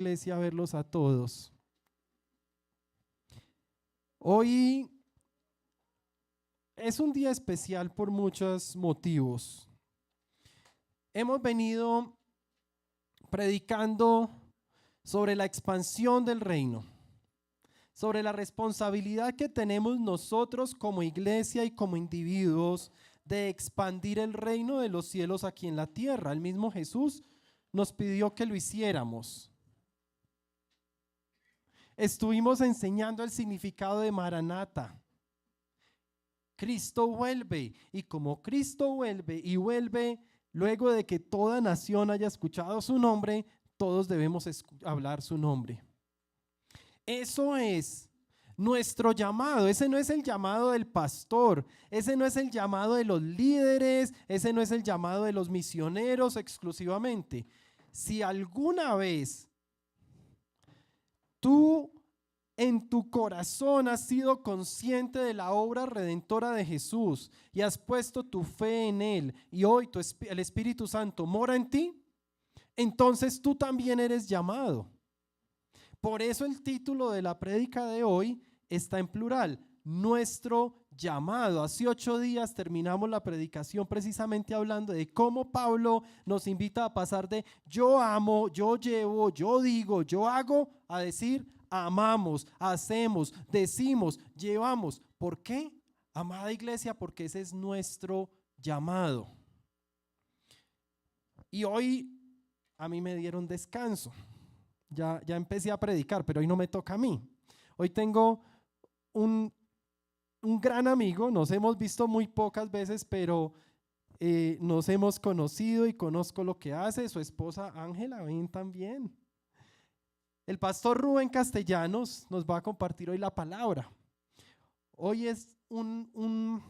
iglesia verlos a todos. Hoy es un día especial por muchos motivos. Hemos venido predicando sobre la expansión del reino, sobre la responsabilidad que tenemos nosotros como iglesia y como individuos de expandir el reino de los cielos aquí en la tierra. El mismo Jesús nos pidió que lo hiciéramos. Estuvimos enseñando el significado de Maranata. Cristo vuelve, y como Cristo vuelve y vuelve luego de que toda nación haya escuchado su nombre, todos debemos hablar su nombre. Eso es nuestro llamado. Ese no es el llamado del pastor, ese no es el llamado de los líderes, ese no es el llamado de los misioneros exclusivamente. Si alguna vez tú en tu corazón has sido consciente de la obra redentora de Jesús y has puesto tu fe en Él y hoy el Espíritu Santo mora en ti, entonces tú también eres llamado. Por eso el título de la prédica de hoy está en plural, nuestro llamado. Hace 8 días terminamos la predicación precisamente hablando de cómo Pablo nos invita a pasar de yo amo, yo llevo, yo digo, yo hago, a decir amamos, hacemos, decimos, llevamos. ¿Por qué? Amada iglesia, porque ese es nuestro llamado. Y hoy a mí me dieron descanso. Ya empecé a predicar, pero hoy no me toca a mí. Hoy tengo un gran amigo, nos hemos visto muy pocas veces, pero nos hemos conocido y conozco lo que hace. Su esposa Ángela, ven también. El pastor Rubén Castellanos nos va a compartir hoy la palabra. Hoy es un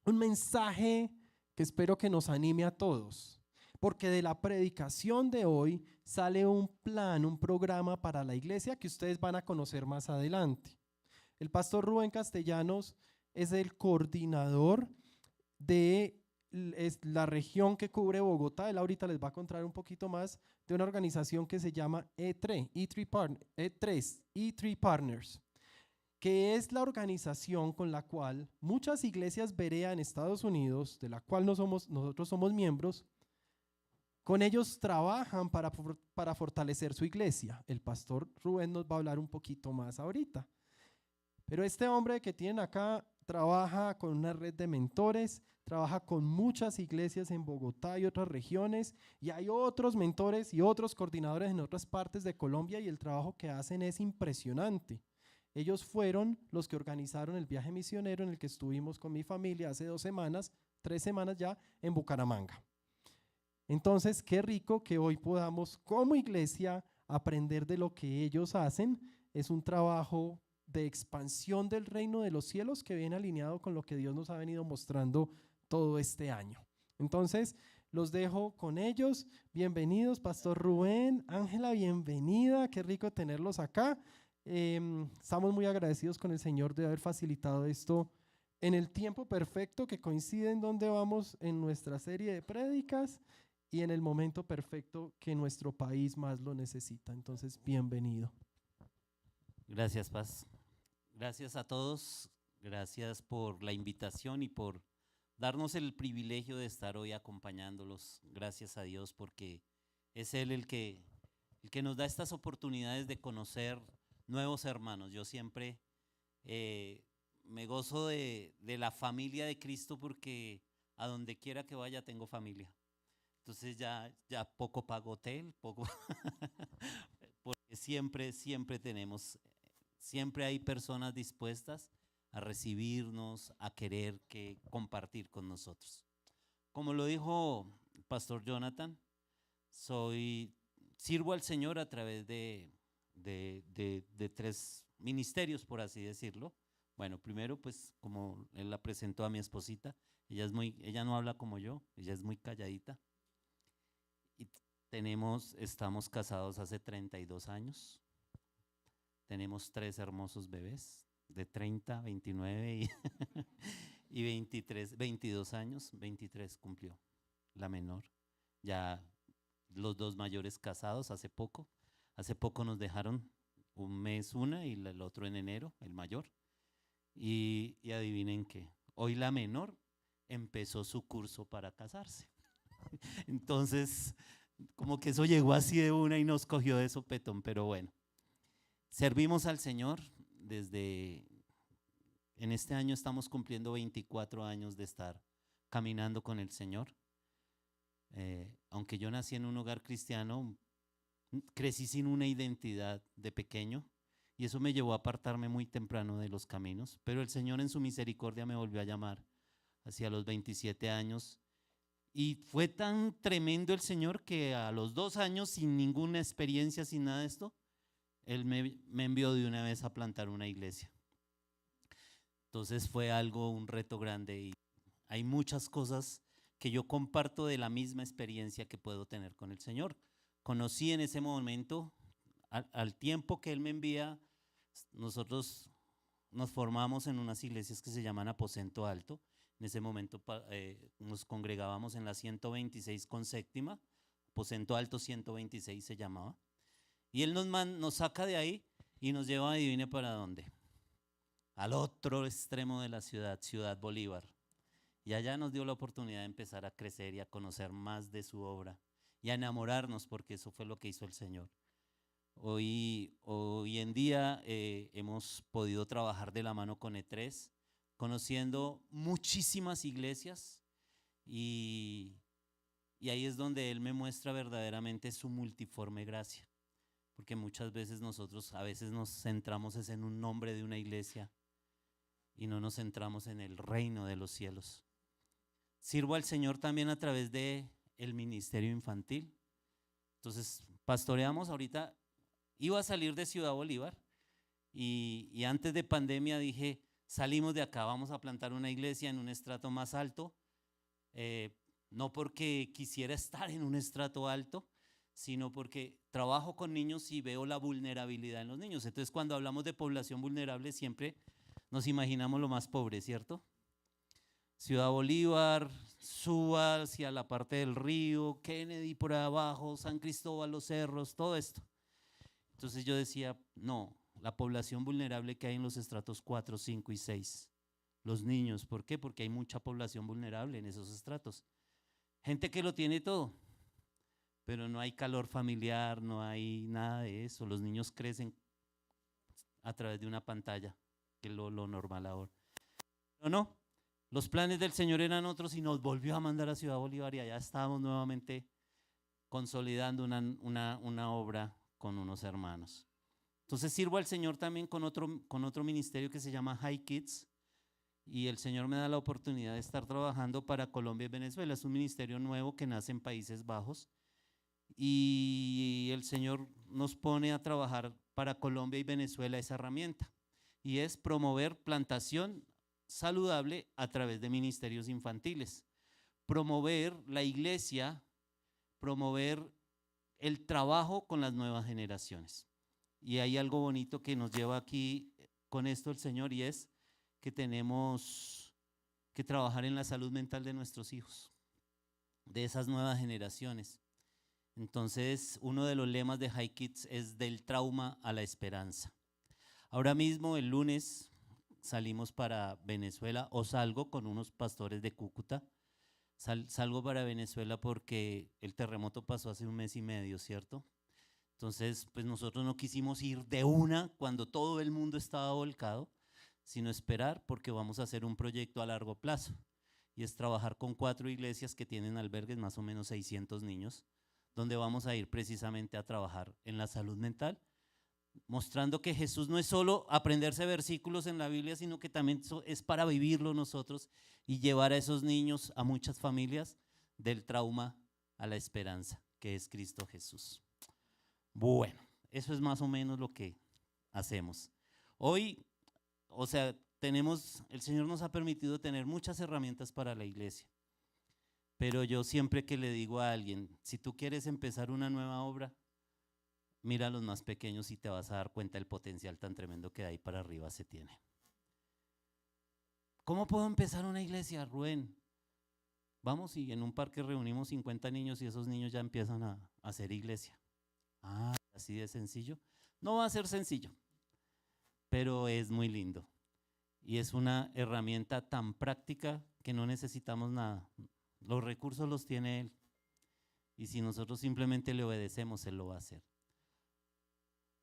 mensaje que espero que nos anime a todos, porque de la predicación de hoy sale un plan, un programa para la iglesia que ustedes van a conocer más adelante. El pastor Rubén Castellanos es el coordinador de la región que cubre Bogotá. Él ahorita les va a contar un poquito más de una organización que se llama E3 Partners, que es la organización con la cual muchas iglesias berea en Estados Unidos, de la cual nosotros somos miembros, con ellos trabajan para fortalecer su iglesia. El pastor Rubén nos va a hablar un poquito más ahorita. Pero este hombre que tienen acá trabaja con una red de mentores, trabaja con muchas iglesias en Bogotá y otras regiones, y hay otros mentores y otros coordinadores en otras partes de Colombia, y el trabajo que hacen es impresionante. Ellos fueron los que organizaron el viaje misionero en el que estuvimos con mi familia hace 2 semanas, 3 semanas ya, en Bucaramanga. Entonces, qué rico que hoy podamos como iglesia aprender de lo que ellos hacen. Es un trabajo de expansión del reino de los cielos que viene alineado con lo que Dios nos ha venido mostrando todo este año. Entonces, los dejo con ellos. Bienvenidos, Pastor Rubén, Ángela, bienvenida, qué rico tenerlos acá. Estamos muy agradecidos con el Señor de haber facilitado esto en el tiempo perfecto que coincide en donde vamos en nuestra serie de prédicas y en el momento perfecto que nuestro país más lo necesita. Entonces, bienvenido. Gracias, Paz. Gracias a todos. Gracias por la invitación y por darnos el privilegio de estar hoy acompañándolos. Gracias a Dios porque es Él el que nos da estas oportunidades de conocer nuevos hermanos. Yo siempre me gozo de la familia de Cristo porque a donde quiera que vaya tengo familia. Entonces ya poco pago hotel, poco porque siempre tenemos, siempre hay personas dispuestas a recibirnos, a querer compartir con nosotros. Como lo dijo el pastor Jonathan, sirvo al Señor a través de 3 ministerios, por así decirlo. Bueno, primero, pues, como él la presentó a mi esposita, ella no habla como yo, ella es muy calladita. Y estamos casados hace 32 años. Tenemos 3 hermosos bebés de 30, 29 y 22 años. 23 cumplió la menor. Ya los 2 mayores casados hace poco. Hace poco nos dejaron un mes una y el otro en enero, el mayor. Y adivinen qué, hoy la menor empezó su curso para casarse. Entonces, como que eso llegó así de una y nos cogió de sopetón, pero bueno. Servimos al Señor en este año estamos cumpliendo 24 años de estar caminando con el Señor. Aunque yo nací en un hogar cristiano, crecí sin una identidad de pequeño y eso me llevó a apartarme muy temprano de los caminos, pero el Señor en su misericordia me volvió a llamar hacia los 27 años y fue tan tremendo el Señor que a los 2 años, sin ninguna experiencia, sin nada de esto, Él me envió de una vez a plantar una iglesia. Entonces fue un reto grande y hay muchas cosas que yo comparto de la misma experiencia que puedo tener con el Señor. Conocí en ese momento, al tiempo que Él me envía, nosotros nos formamos en unas iglesias que se llaman Aposento Alto. En ese momento nos congregábamos en la 126 con séptima, Aposento Alto 126 se llamaba. Y Él nos saca de ahí y nos lleva, adivine para dónde, al otro extremo de la ciudad, Ciudad Bolívar. Y allá nos dio la oportunidad de empezar a crecer y a conocer más de su obra y a enamorarnos, porque eso fue lo que hizo el Señor. Hoy en día hemos podido trabajar de la mano con E3, conociendo muchísimas iglesias y ahí es donde Él me muestra verdaderamente su multiforme gracia, porque muchas veces nosotros a veces nos centramos en un nombre de una iglesia y no nos centramos en el reino de los cielos. Sirvo al Señor también a través de el ministerio infantil. Entonces pastoreamos ahorita, iba a salir de Ciudad Bolívar y antes de pandemia dije, salimos de acá, vamos a plantar una iglesia en un estrato más alto, no porque quisiera estar en un estrato alto, sino porque trabajo con niños y veo la vulnerabilidad en los niños. Entonces cuando hablamos de población vulnerable siempre nos imaginamos lo más pobre, ¿cierto? Ciudad Bolívar, suba hacia la parte del río, Kennedy por abajo, San Cristóbal, Los Cerros, todo esto. Entonces yo decía, no, la población vulnerable que hay en los estratos 4, 5 y 6, los niños, ¿por qué? Porque hay mucha población vulnerable en esos estratos. Gente que lo tiene todo, pero no hay calor familiar, no hay nada de eso. Los niños crecen a través de una pantalla, que es lo normal ahora. Pero no, los planes del Señor eran otros y nos volvió a mandar a Ciudad Bolívar y allá estábamos nuevamente consolidando una obra con unos hermanos. Entonces sirvo al Señor también con otro ministerio que se llama High Kids y el Señor me da la oportunidad de estar trabajando para Colombia y Venezuela. Es un ministerio nuevo que nace en Países Bajos y el Señor nos pone a trabajar para Colombia y Venezuela esa herramienta y es promover plantación saludable a través de ministerios infantiles, promover la iglesia, promover el trabajo con las nuevas generaciones. Y hay algo bonito que nos lleva aquí con esto el Señor y es que tenemos que trabajar en la salud mental de nuestros hijos, de esas nuevas generaciones. Entonces, uno de los lemas de High Kids es del trauma a la esperanza. Ahora mismo, el lunes, salimos para Venezuela o salgo con unos pastores de Cúcuta. Salgo para Venezuela porque el terremoto pasó hace un mes y medio, ¿cierto? Entonces, pues nosotros no quisimos ir de una cuando todo el mundo estaba volcado, sino esperar porque vamos a hacer un proyecto a largo plazo y es trabajar con 4 iglesias que tienen albergues, más o menos 600 niños, donde vamos a ir precisamente a trabajar en la salud mental, mostrando que Jesús no es solo aprenderse versículos en la Biblia, sino que también es para vivirlo nosotros y llevar a esos niños, a muchas familias, del trauma a la esperanza, que es Cristo Jesús. Bueno, eso es más o menos lo que hacemos. Hoy, el Señor nos ha permitido tener muchas herramientas para la iglesia, pero yo siempre que le digo a alguien, si tú quieres empezar una nueva obra, mira a los más pequeños y te vas a dar cuenta del potencial tan tremendo que de ahí para arriba se tiene. ¿Cómo puedo empezar una iglesia, Rubén? Vamos y en un parque reunimos 50 niños y esos niños ya empiezan a hacer iglesia. Ah, así de sencillo. No va a ser sencillo, pero es muy lindo. Y es una herramienta tan práctica que no necesitamos nada. Los recursos los tiene Él. Y si nosotros simplemente le obedecemos, Él lo va a hacer.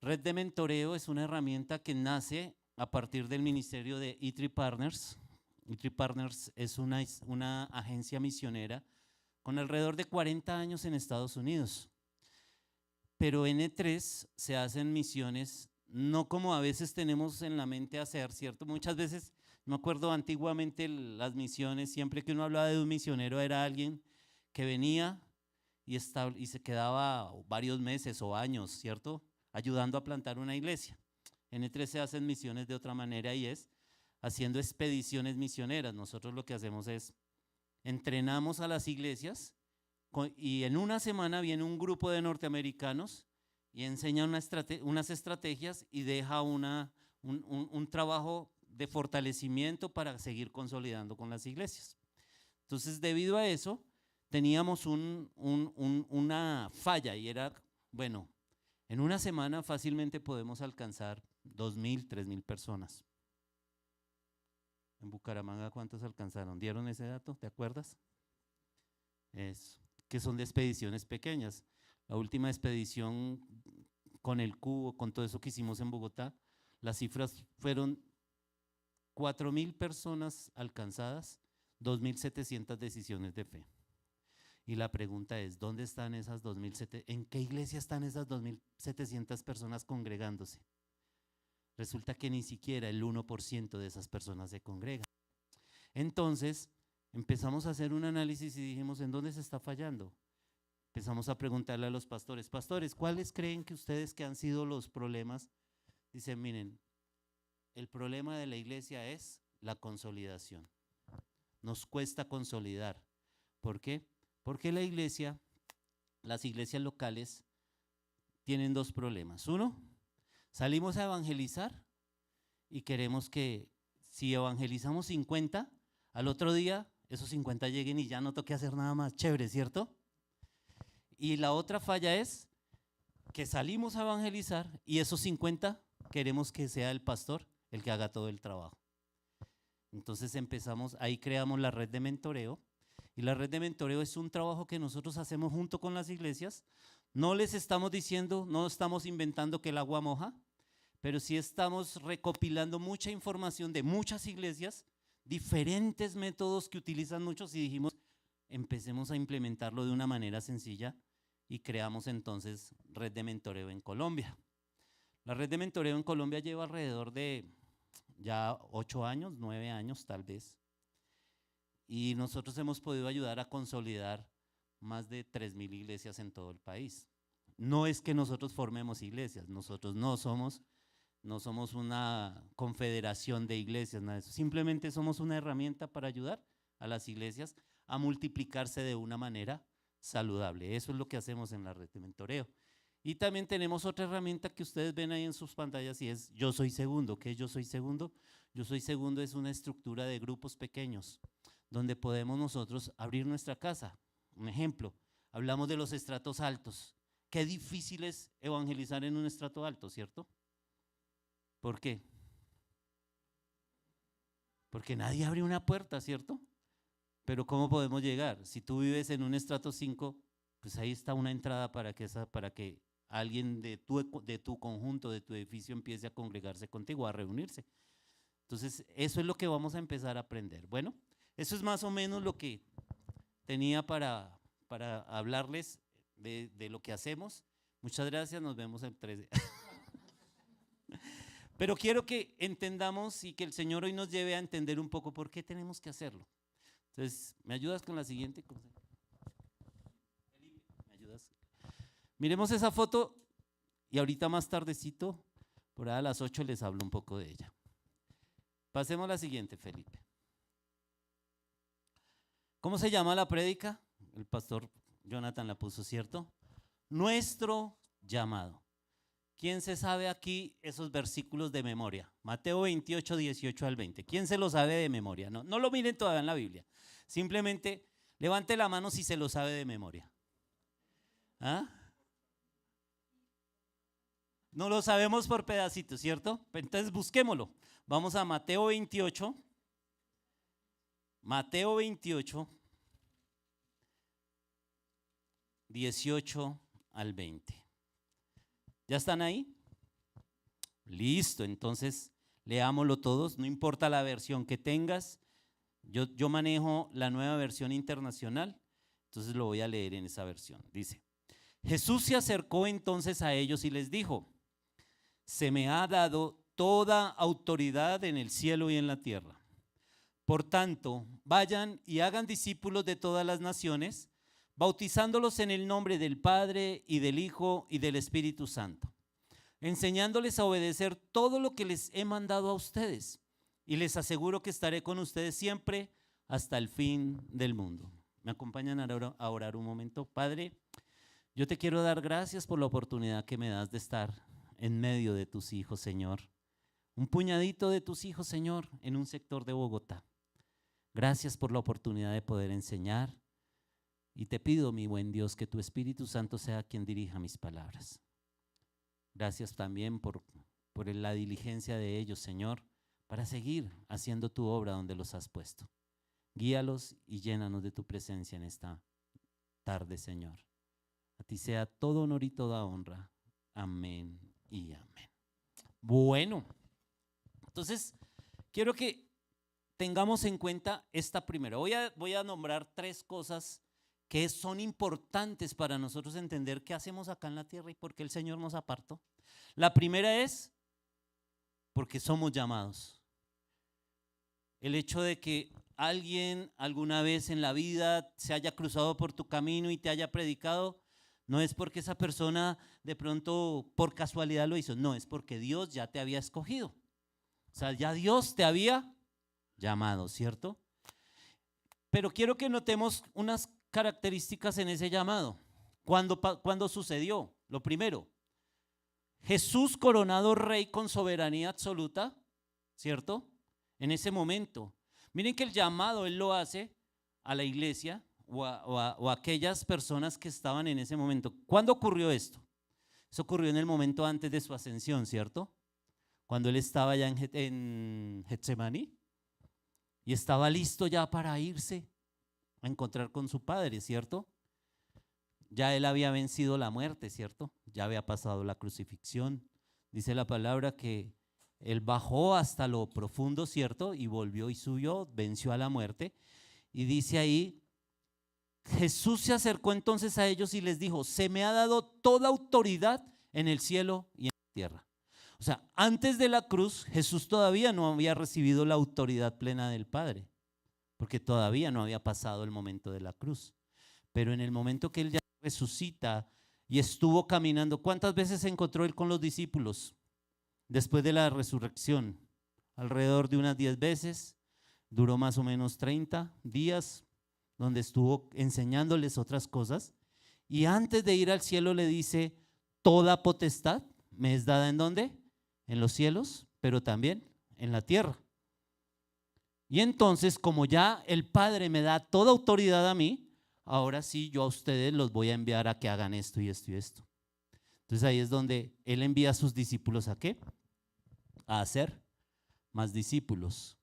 Red de Mentoreo es una herramienta que nace a partir del ministerio de E3 Partners. E3 Partners es una agencia misionera con alrededor de 40 años en Estados Unidos. Pero en E3 se hacen misiones no como a veces tenemos en la mente hacer, ¿cierto? Muchas veces, me acuerdo antiguamente las misiones, siempre que uno hablaba de un misionero era alguien que venía y se quedaba varios meses o años, ¿cierto? Ayudando a plantar una iglesia. En E3 se hacen misiones de otra manera y es haciendo expediciones misioneras. Nosotros lo que hacemos es entrenamos a las iglesias y en una semana viene un grupo de norteamericanos y enseña unas estrategias y deja un trabajo de fortalecimiento para seguir consolidando con las iglesias. Entonces, debido a eso, teníamos una falla y era, bueno, en una semana fácilmente podemos alcanzar 2,000, 3,000 personas. En Bucaramanga, ¿cuántos alcanzaron? ¿Dieron ese dato? ¿Te acuerdas? Es que son de expediciones pequeñas. La última expedición con el cubo, con todo eso que hicimos en Bogotá, las cifras fueron 4,000 personas alcanzadas, 2,700 decisiones de fe. Y la pregunta es, ¿dónde están esas 2,700? ¿En qué iglesia están esas 2,700 personas congregándose? Resulta que ni siquiera el 1% de esas personas se congregan. Entonces, empezamos a hacer un análisis y dijimos, ¿en dónde se está fallando? Empezamos a preguntarle a los pastores, pastores, ¿cuáles creen que ustedes que han sido los problemas? Dicen, miren, el problema de la iglesia es la consolidación. Nos cuesta consolidar. ¿Por qué? Porque las iglesias locales tienen dos problemas. Uno, salimos a evangelizar y queremos que si evangelizamos 50, al otro día esos 50 lleguen y ya no toque hacer nada más. Chévere, ¿cierto? Y la otra falla es que salimos a evangelizar y esos 50 queremos que sea el pastor el que haga todo el trabajo. Entonces ahí creamos la red de mentoreo. Y la red de mentoreo es un trabajo que nosotros hacemos junto con las iglesias. No les estamos diciendo, no estamos inventando que el agua moja, pero sí estamos recopilando mucha información de muchas iglesias, diferentes métodos que utilizan muchos y dijimos, empecemos a implementarlo de una manera sencilla y creamos entonces red de mentoreo en Colombia. La red de mentoreo en Colombia lleva alrededor de ya 8 años, 9 años tal vez. Y nosotros hemos podido ayudar a consolidar más de 3,000 iglesias en todo el país. No es que nosotros formemos iglesias, nosotros no somos una confederación de iglesias, nada de eso. Simplemente somos una herramienta para ayudar a las iglesias a multiplicarse de una manera saludable. Eso es lo que hacemos en la red de mentoreo. Y también tenemos otra herramienta que ustedes ven ahí en sus pantallas y es Yo Soy Segundo. ¿Qué es Yo Soy Segundo? Yo Soy Segundo es una estructura de grupos pequeños donde podemos nosotros abrir nuestra casa. Un ejemplo, hablamos de los estratos altos. Qué difícil es evangelizar en un estrato alto, ¿cierto? ¿Por qué? Porque nadie abre una puerta, ¿cierto? Pero ¿cómo podemos llegar? Si tú vives en un estrato 5, pues ahí está una entrada para que alguien de tu conjunto, de tu edificio empiece a congregarse contigo, a reunirse. Entonces, eso es lo que vamos a empezar a aprender. Bueno, eso es más o menos lo que tenía para hablarles de lo que hacemos. Muchas gracias, nos vemos el 13. Pero quiero que entendamos y que el Señor hoy nos lleve a entender un poco por qué tenemos que hacerlo. Entonces, ¿me ayudas con la siguiente cosa? Felipe, ¿me ayudas? Miremos esa foto y ahorita más tardecito, por ahí a las 8 les hablo un poco de ella. Pasemos a la siguiente, Felipe. ¿Cómo se llama la prédica? El pastor Jonathan la puso, ¿cierto? Nuestro llamado. ¿Quién se sabe aquí esos versículos de memoria? Mateo 28, 18 al 20. ¿Quién se lo sabe de memoria? No lo miren todavía en la Biblia. Simplemente levante la mano si se lo sabe de memoria. ¿Ah? No lo sabemos por pedacitos, ¿cierto? Entonces busquémoslo. Vamos a Mateo 28. Mateo 28, 18 al 20. ¿Ya están ahí? Listo, entonces leámoslo todos, no importa la versión que tengas. Yo manejo la nueva versión internacional, entonces lo voy a leer en esa versión. Dice: Jesús se acercó entonces a ellos y les dijo: se me ha dado toda autoridad en el cielo y en la tierra. Por tanto, vayan y hagan discípulos de todas las naciones, bautizándolos en el nombre del Padre y del Hijo y del Espíritu Santo, enseñándoles a obedecer todo lo que les he mandado a ustedes. Y les aseguro que estaré con ustedes siempre hasta el fin del mundo. ¿Me acompañan a orar un momento? Padre, yo te quiero dar gracias por la oportunidad que me das de estar en medio de tus hijos, Señor. Un puñadito de tus hijos, Señor, en un sector de Bogotá. Gracias por la oportunidad de poder enseñar. Y te pido, mi buen Dios, que tu Espíritu Santo sea quien dirija mis palabras. Gracias también por la diligencia de ellos, Señor, para seguir haciendo tu obra donde los has puesto. Guíalos y llénanos de tu presencia en esta tarde, Señor. A ti sea todo honor y toda honra. Amén y amén. Bueno, entonces quiero que tengamos en cuenta esta primera. Voy a nombrar 3 cosas que son importantes para nosotros entender qué hacemos acá en la tierra y por qué el Señor nos apartó. La primera es porque somos llamados. El hecho de que alguien alguna vez en la vida se haya cruzado por tu camino y te haya predicado, no es porque esa persona de pronto por casualidad lo hizo, no, es porque Dios ya te había escogido. O sea, ya Dios te había llamado, ¿cierto? Pero quiero que notemos unas características en ese llamado. ¿Cuándo sucedió? Lo primero, Jesús coronado rey con soberanía absoluta, ¿cierto? En ese momento. Miren que el llamado Él lo hace a la iglesia o a aquellas personas que estaban en ese momento. ¿Cuándo ocurrió esto? Eso ocurrió en el momento antes de su ascensión, ¿cierto? Cuando Él estaba ya en Getsemaní y estaba listo ya para irse a encontrar con su Padre, ¿cierto? Ya Él había vencido la muerte, ¿cierto? Ya había pasado la crucifixión. Dice la palabra que Él bajó hasta lo profundo, ¿cierto? Y volvió y subió, venció a la muerte. Y dice ahí, Jesús se acercó entonces a ellos y les dijo: se me ha dado toda autoridad en el cielo y en la tierra. O sea, antes de la cruz, Jesús todavía no había recibido la autoridad plena del Padre, porque todavía no había pasado el momento de la cruz. Pero en el momento que Él ya resucita y estuvo caminando, ¿cuántas veces se encontró Él con los discípulos después de la resurrección? Alrededor de unas 10 veces, duró más o menos 30 días, donde estuvo enseñándoles otras cosas. Y antes de ir al cielo le dice: toda potestad me es dada, ¿en dónde? En los cielos, pero también en la tierra. Y entonces, como ya el Padre me da toda autoridad a mí, ahora sí yo a ustedes los voy a enviar a que hagan esto y esto y esto. Entonces ahí es donde Él envía a sus discípulos ¿a qué? A hacer más discípulos,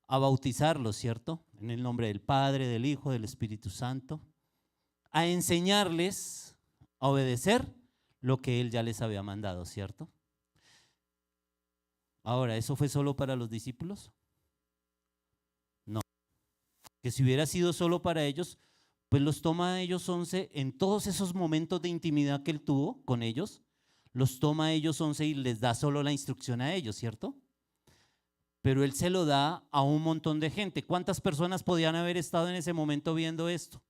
a bautizarlos, ¿cierto? En el nombre del Padre, del Hijo, del Espíritu Santo, a enseñarles a obedecer lo que Él ya les había mandado, ¿cierto? Ahora, ¿eso fue solo para los discípulos? No, que si hubiera sido solo para ellos, pues los toma a ellos 11 en todos esos momentos de intimidad que Él tuvo con ellos, los toma a ellos 11 y les da solo la instrucción a ellos, ¿cierto? Pero Él se lo da a un montón de gente. ¿Cuántas personas podían haber estado en ese momento viendo esto?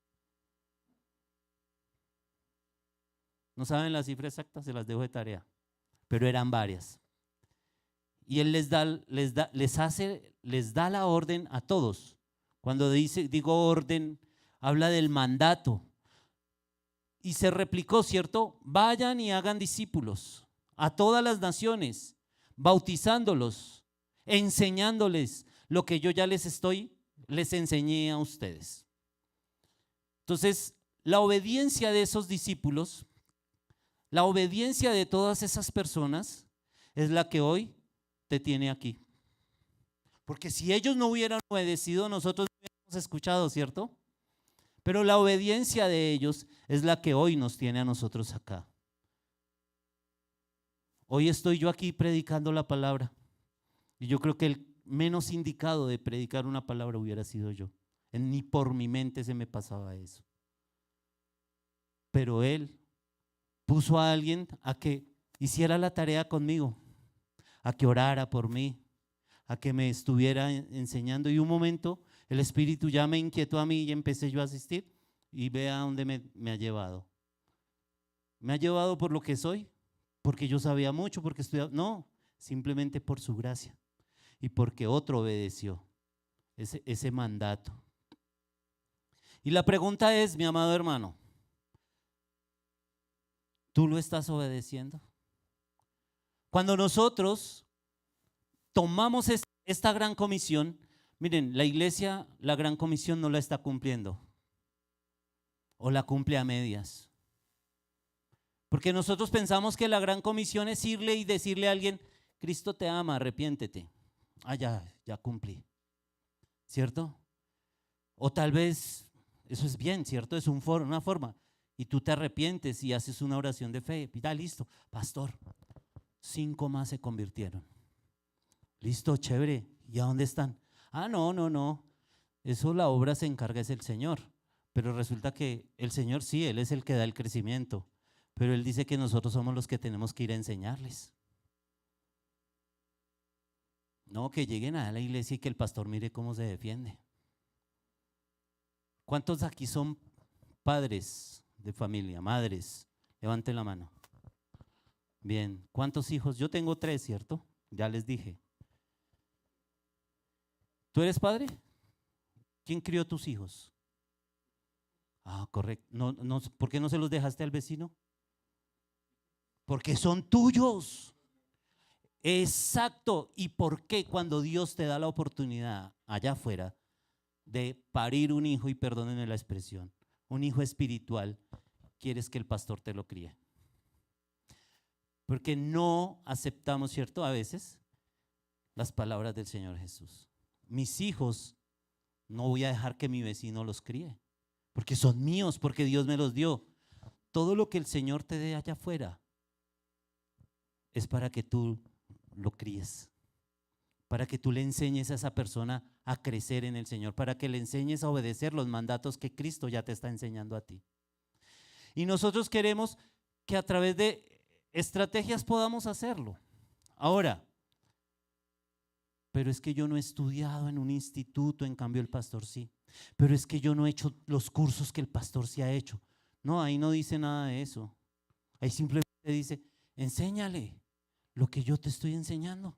No saben la cifra exacta, se las dejo de tarea, pero eran varias. Y Él les da la orden a todos. Cuando digo orden, habla del mandato. Y se replicó, ¿cierto? Vayan y hagan discípulos a todas las naciones, bautizándolos, enseñándoles lo que yo ya les enseñé a ustedes. Entonces, la obediencia de esos discípulos La obediencia de todas esas personas es la que hoy te tiene aquí. Porque si ellos no hubieran obedecido, nosotros no hubiéramos escuchado, ¿cierto? Pero la obediencia de ellos es la que hoy nos tiene a nosotros acá. Hoy estoy yo aquí predicando la palabra. Y yo creo que el menos indicado de predicar una palabra hubiera sido yo. Ni por mi mente se me pasaba eso. Pero Él puso a alguien a que hiciera la tarea conmigo, a que orara por mí, a que me estuviera enseñando. Y un momento el Espíritu ya me inquietó a mí y empecé yo a asistir y vea a dónde me ha llevado. ¿Me ha llevado por lo que soy? Porque yo sabía mucho, porque estudiaba. No, simplemente por su gracia y porque otro obedeció ese mandato. Y la pregunta es, mi amado hermano, ¿tú lo estás obedeciendo? Cuando nosotros tomamos esta gran comisión, miren, la iglesia, la gran comisión no la está cumpliendo o la cumple a medias. Porque nosotros pensamos que la gran comisión es irle y decirle a alguien, Cristo te ama, arrepiéntete. Ah, ya cumplí, ¿cierto? O tal vez, eso es bien, ¿cierto? Es una forma. Y tú te arrepientes y haces una oración de fe. Ya, listo, pastor, 5 más se convirtieron. Listo, chévere. ¿Y a dónde están? Ah, no. Eso la obra se encarga es el Señor. Pero resulta que el Señor sí, Él es el que da el crecimiento. Pero Él dice que nosotros somos los que tenemos que ir a enseñarles. No, que lleguen a la iglesia y que el pastor mire cómo se defiende. ¿Cuántos aquí son padres de familia, madres? Levanten la mano. Bien, ¿cuántos hijos? Yo tengo 3, ¿cierto? Ya les dije. ¿Tú eres padre? ¿Quién crió tus hijos? Ah, correcto. No, ¿por qué no se los dejaste al vecino? Porque son tuyos. Exacto. ¿Y por qué cuando Dios te da la oportunidad allá afuera de parir un hijo, y perdónenme la expresión, un hijo espiritual, quieres que el pastor te lo críe? Porque no aceptamos, ¿cierto? A veces las palabras del Señor Jesús. Mis hijos no voy a dejar que mi vecino los críe, porque son míos, porque Dios me los dio. Todo lo que el Señor te dé allá afuera es para que tú lo críes, para que tú le enseñes a esa persona a crecer en el Señor, para que le enseñes a obedecer los mandatos que Cristo ya te está enseñando a ti. Y nosotros queremos que a través de estrategias podamos hacerlo. Ahora, pero es que yo no he estudiado en un instituto, en cambio el pastor sí. Pero es que yo no he hecho los cursos que el pastor sí ha hecho. No, ahí no dice nada de eso. Ahí simplemente dice, enséñale lo que yo te estoy enseñando.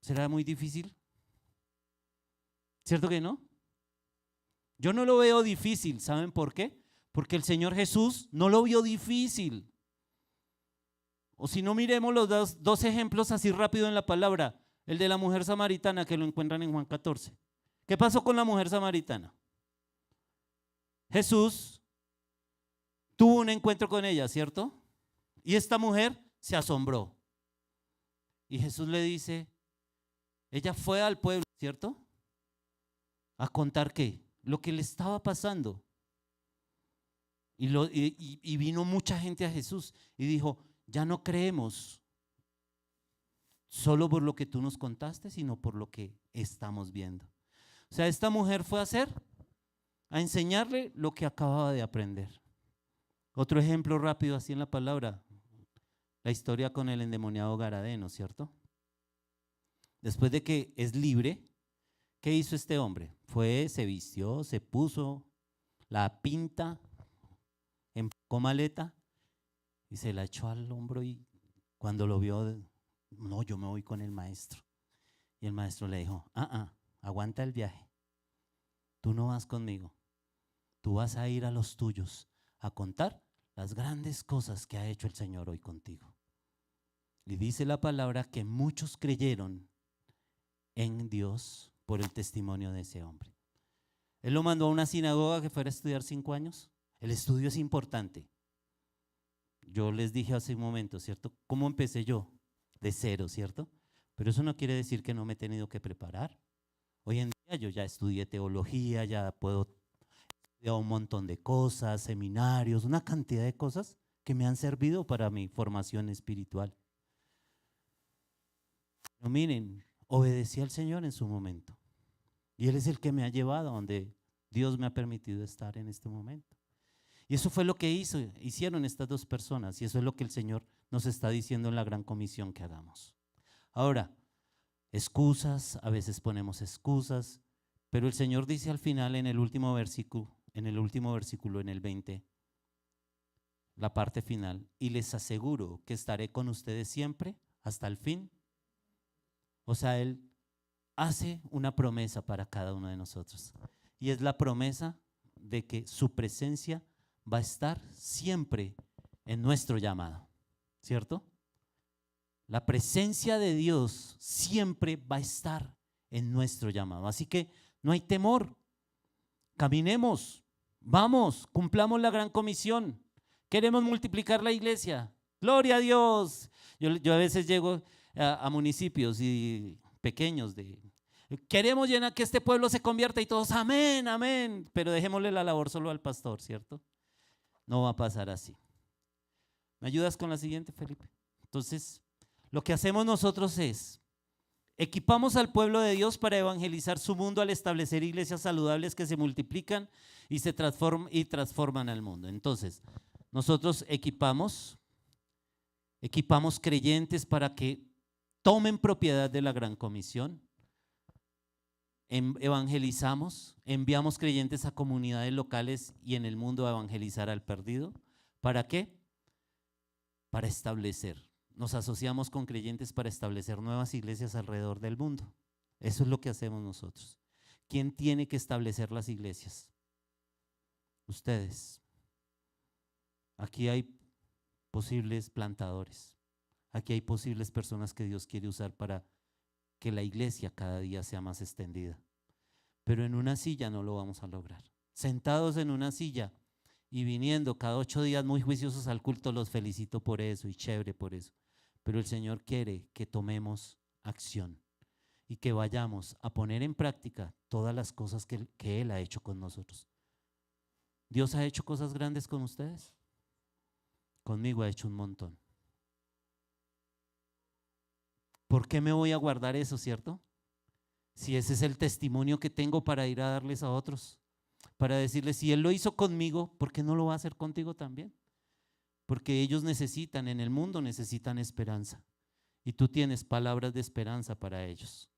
¿Será muy difícil? ¿Cierto que no? Yo no lo veo difícil, ¿saben por qué? Porque el Señor Jesús no lo vio difícil. O si no, miremos los dos ejemplos así rápido en la palabra. El de la mujer samaritana, que lo encuentran en Juan 14. ¿Qué pasó con la mujer samaritana? Jesús tuvo un encuentro con ella, ¿cierto? Y esta mujer se asombró. Y Jesús le dice, ella fue al pueblo, ¿cierto? A contar qué, lo que le estaba pasando. Y vino mucha gente a Jesús y dijo, ya no creemos solo por lo que tú nos contaste, sino por lo que estamos viendo. O sea, esta mujer fue a enseñarle lo que acababa de aprender. Otro ejemplo rápido así en la palabra, la historia con el endemoniado Garadeno, ¿cierto? Después de que es libre, ¿qué hizo este hombre? Fue, se vistió, se puso la pinta, empacó maleta y se la echó al hombro, y cuando lo vio, no, yo me voy con el maestro. Y el maestro le dijo, aguanta el viaje, tú no vas conmigo, tú vas a ir a los tuyos a contar las grandes cosas que ha hecho el Señor hoy contigo. Y dice la palabra que muchos creyeron en Dios por el testimonio de ese hombre. Él lo mandó a una sinagoga que fuera a estudiar 5 años. El estudio es importante. yo les dije hace un momento, ¿cierto? ¿Cómo empecé yo? De cero, ¿cierto? Pero eso no quiere decir que no me he tenido que preparar. Hoy en día yo ya estudié teología, ya puedo estudiar un montón de cosas, seminarios, una cantidad de cosas que me han servido para mi formación espiritual. Pero miren, obedecí al Señor en su momento. Y Él es el que me ha llevado a donde Dios me ha permitido estar en este momento. Y eso fue lo que hicieron estas dos personas. Y eso es lo que el Señor nos está diciendo en la gran comisión que hagamos. Ahora, excusas, a veces ponemos excusas, pero el Señor dice al final en el último versículo, en el 20, la parte final, y les aseguro que estaré con ustedes siempre hasta el fin. O sea, Él hace una promesa para cada uno de nosotros. Y es la promesa de que su presencia va a estar siempre en nuestro llamado, ¿cierto? La presencia de Dios siempre va a estar en nuestro llamado. Así que no hay temor. Caminemos, vamos, cumplamos la gran comisión. Queremos multiplicar la iglesia. Gloria a Dios. Yo a veces llego a municipios pequeños queremos llenar que este pueblo se convierta y todos amén, amén, pero dejémosle la labor solo al pastor, ¿cierto? No va a pasar así. ¿Me ayudas con la siguiente, Felipe? Entonces, lo que hacemos nosotros es equipamos al pueblo de Dios para evangelizar su mundo al establecer iglesias saludables que se multiplican y se transforman al mundo. Entonces, nosotros equipamos creyentes para que tomen propiedad de la gran comisión. Evangelizamos, enviamos creyentes a comunidades locales y en el mundo a evangelizar al perdido. ¿Para qué? Para establecer. Nos asociamos con creyentes para establecer nuevas iglesias alrededor del mundo. Eso es lo que hacemos nosotros. ¿Quién tiene que establecer las iglesias? Ustedes. Aquí hay posibles plantadores. Aquí hay posibles personas que Dios quiere usar para que la iglesia cada día sea más extendida. Pero en una silla no lo vamos a lograr. Sentados en una silla y viniendo cada 8 días muy juiciosos al culto, los felicito por eso y chévere por eso. Pero el Señor quiere que tomemos acción y que vayamos a poner en práctica todas las cosas que Él ha hecho con nosotros. ¿Dios ha hecho cosas grandes con ustedes? Conmigo ha hecho un montón. ¿Por qué me voy a guardar eso, cierto? Si ese es el testimonio que tengo para ir a darles a otros, para decirles, si Él lo hizo conmigo, ¿por qué no lo va a hacer contigo también? Porque ellos necesitan, en el mundo necesitan esperanza, y tú tienes palabras de esperanza para ellos.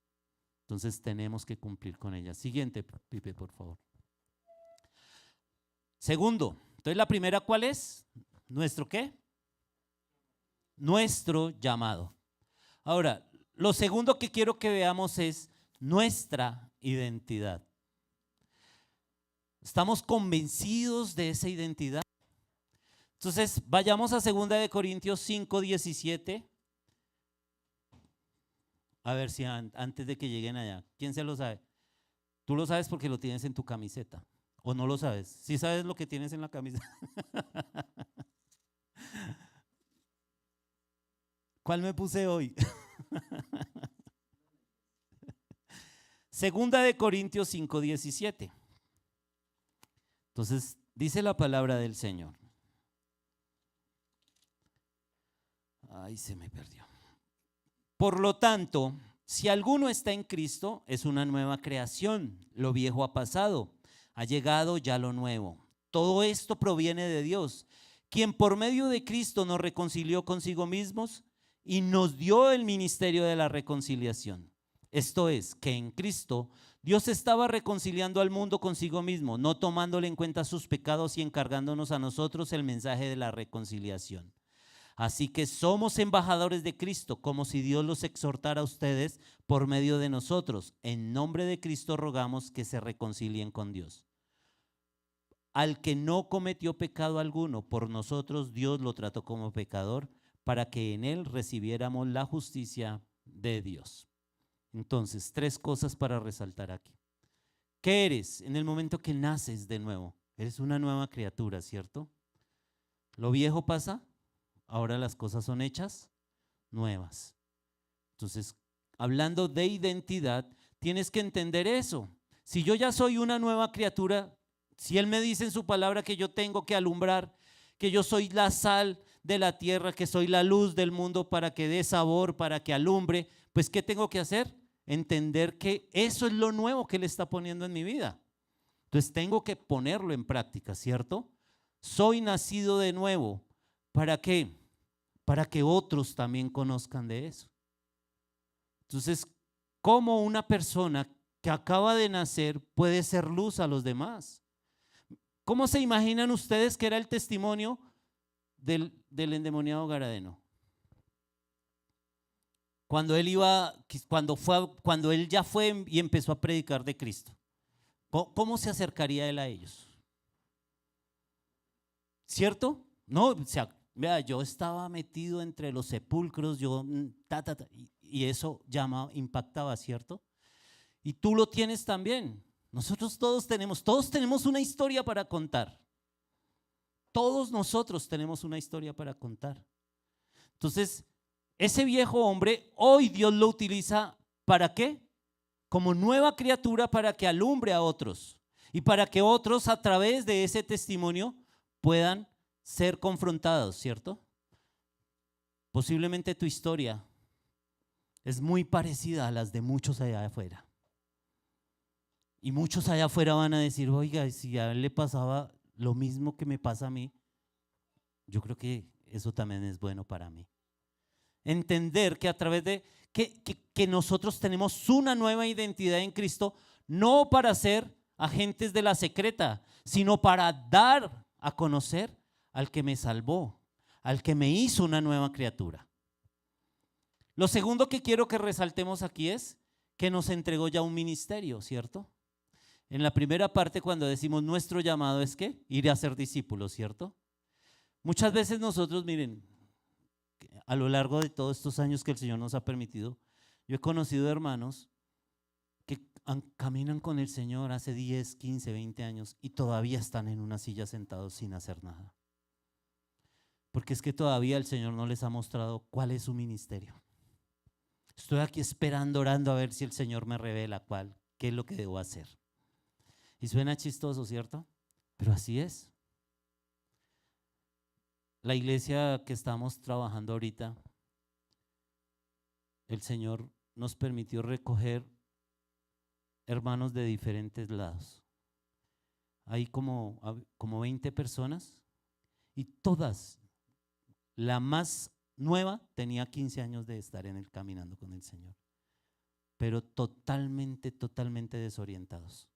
Entonces tenemos que cumplir con ellas. Siguiente, Pipe, por favor. Segundo, entonces la primera, ¿cuál es? ¿Nuestro qué? Nuestro llamado. Ahora, lo segundo que quiero que veamos es nuestra identidad. ¿Estamos convencidos de esa identidad? Entonces, vayamos a 2 Corintios 5:17. A ver si antes de que lleguen allá, ¿quién se lo sabe? Tú lo sabes porque lo tienes en tu camiseta. ¿O no lo sabes? ¿Sí sabes lo que tienes en la camiseta? ¿Cuál me puse hoy? 2 Corintios 5:17. Entonces, dice la palabra del Señor. Ay, se me perdió. Por lo tanto, si alguno está en Cristo, es una nueva creación. Lo viejo ha pasado, ha llegado ya lo nuevo. Todo esto proviene de Dios, quien por medio de Cristo nos reconcilió consigo mismos y nos dio el ministerio de la reconciliación. Esto es, que en Cristo Dios estaba reconciliando al mundo consigo mismo, no tomándole en cuenta sus pecados y encargándonos a nosotros el mensaje de la reconciliación. Así que somos embajadores de Cristo, como si Dios los exhortara a ustedes por medio de nosotros. En nombre de Cristo rogamos que se reconcilien con Dios. Al que no cometió pecado alguno, por nosotros Dios lo trató como pecador, para que en él recibiéramos la justicia de Dios. Entonces, 3 cosas para resaltar aquí. ¿Qué eres en el momento que naces de nuevo? Eres una nueva criatura, ¿cierto? ¿Lo viejo pasa? ahora las cosas son hechas nuevas. Entonces, hablando de identidad, tienes que entender eso. Si yo ya soy una nueva criatura, si Él me dice en su palabra que yo tengo que alumbrar, que yo soy la sal de la tierra, que soy la luz del mundo para que dé sabor, para que alumbre, pues ¿qué tengo que hacer? Entender que eso es lo nuevo que Él está poniendo en mi vida. Entonces tengo que ponerlo en práctica, ¿cierto? Soy nacido de nuevo. ¿Para qué? Para que otros también conozcan de eso. Entonces, ¿cómo una persona que acaba de nacer puede ser luz a los demás? ¿Cómo se imaginan ustedes que era el testimonio del endemoniado gadareno? Cuando él ya fue y empezó a predicar de Cristo, ¿cómo se acercaría él a ellos? ¿Cierto? No, o sea, vea, yo estaba metido entre los sepulcros, y eso impactaba, ¿cierto? Y tú lo tienes también. Nosotros todos tenemos una historia para contar. Todos nosotros tenemos una historia para contar. Entonces, ese viejo hombre, hoy Dios lo utiliza ¿para qué? Como nueva criatura para que alumbre a otros y para que otros a través de ese testimonio puedan ser confrontados, ¿cierto? Posiblemente tu historia es muy parecida a las de muchos allá afuera. Y muchos allá afuera van a decir, oiga, si a él le pasaba lo mismo que me pasa a mí, yo creo que eso también es bueno para mí. Entender que a través de que nosotros tenemos una nueva identidad en Cristo, no para ser agentes de la secreta, sino para dar a conocer al que me salvó, al que me hizo una nueva criatura. Lo segundo que quiero que resaltemos aquí es que nos entregó ya un ministerio, ¿cierto? En la primera parte, cuando decimos nuestro llamado es ¿qué? Ir a ser discípulos, ¿cierto? Muchas veces nosotros, miren, a lo largo de todos estos años que el Señor nos ha permitido, yo he conocido hermanos que caminan con el Señor hace 10, 15, 20 años y todavía están en una silla sentados sin hacer nada. Porque es que todavía el Señor no les ha mostrado cuál es su ministerio. Estoy aquí esperando, orando a ver si el Señor me revela qué es lo que debo hacer. Y suena chistoso, ¿cierto? Pero así es. La iglesia que estamos trabajando ahorita, el Señor nos permitió recoger hermanos de diferentes lados. Hay como 20 personas y todas, la más nueva tenía 15 años de estar caminando con el Señor, pero totalmente desorientados.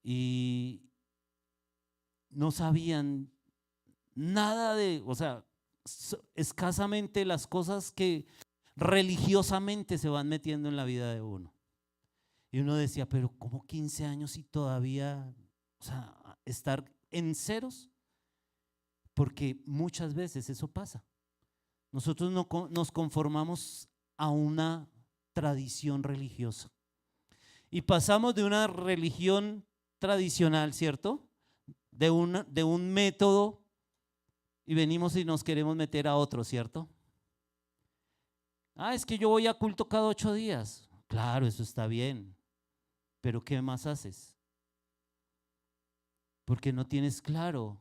Y no sabían nada o sea, escasamente las cosas que religiosamente se van metiendo en la vida de uno. Y uno decía, pero ¿cómo 15 años y todavía, o sea, estar en ceros? Porque muchas veces eso pasa. Nosotros no nos conformamos a una tradición religiosa. Y pasamos de una religión tradicional, ¿cierto? De un método y venimos y nos queremos meter a otro, ¿cierto? Es que yo voy a culto cada 8 días. Claro, eso está bien, pero ¿qué más haces? Porque no tienes claro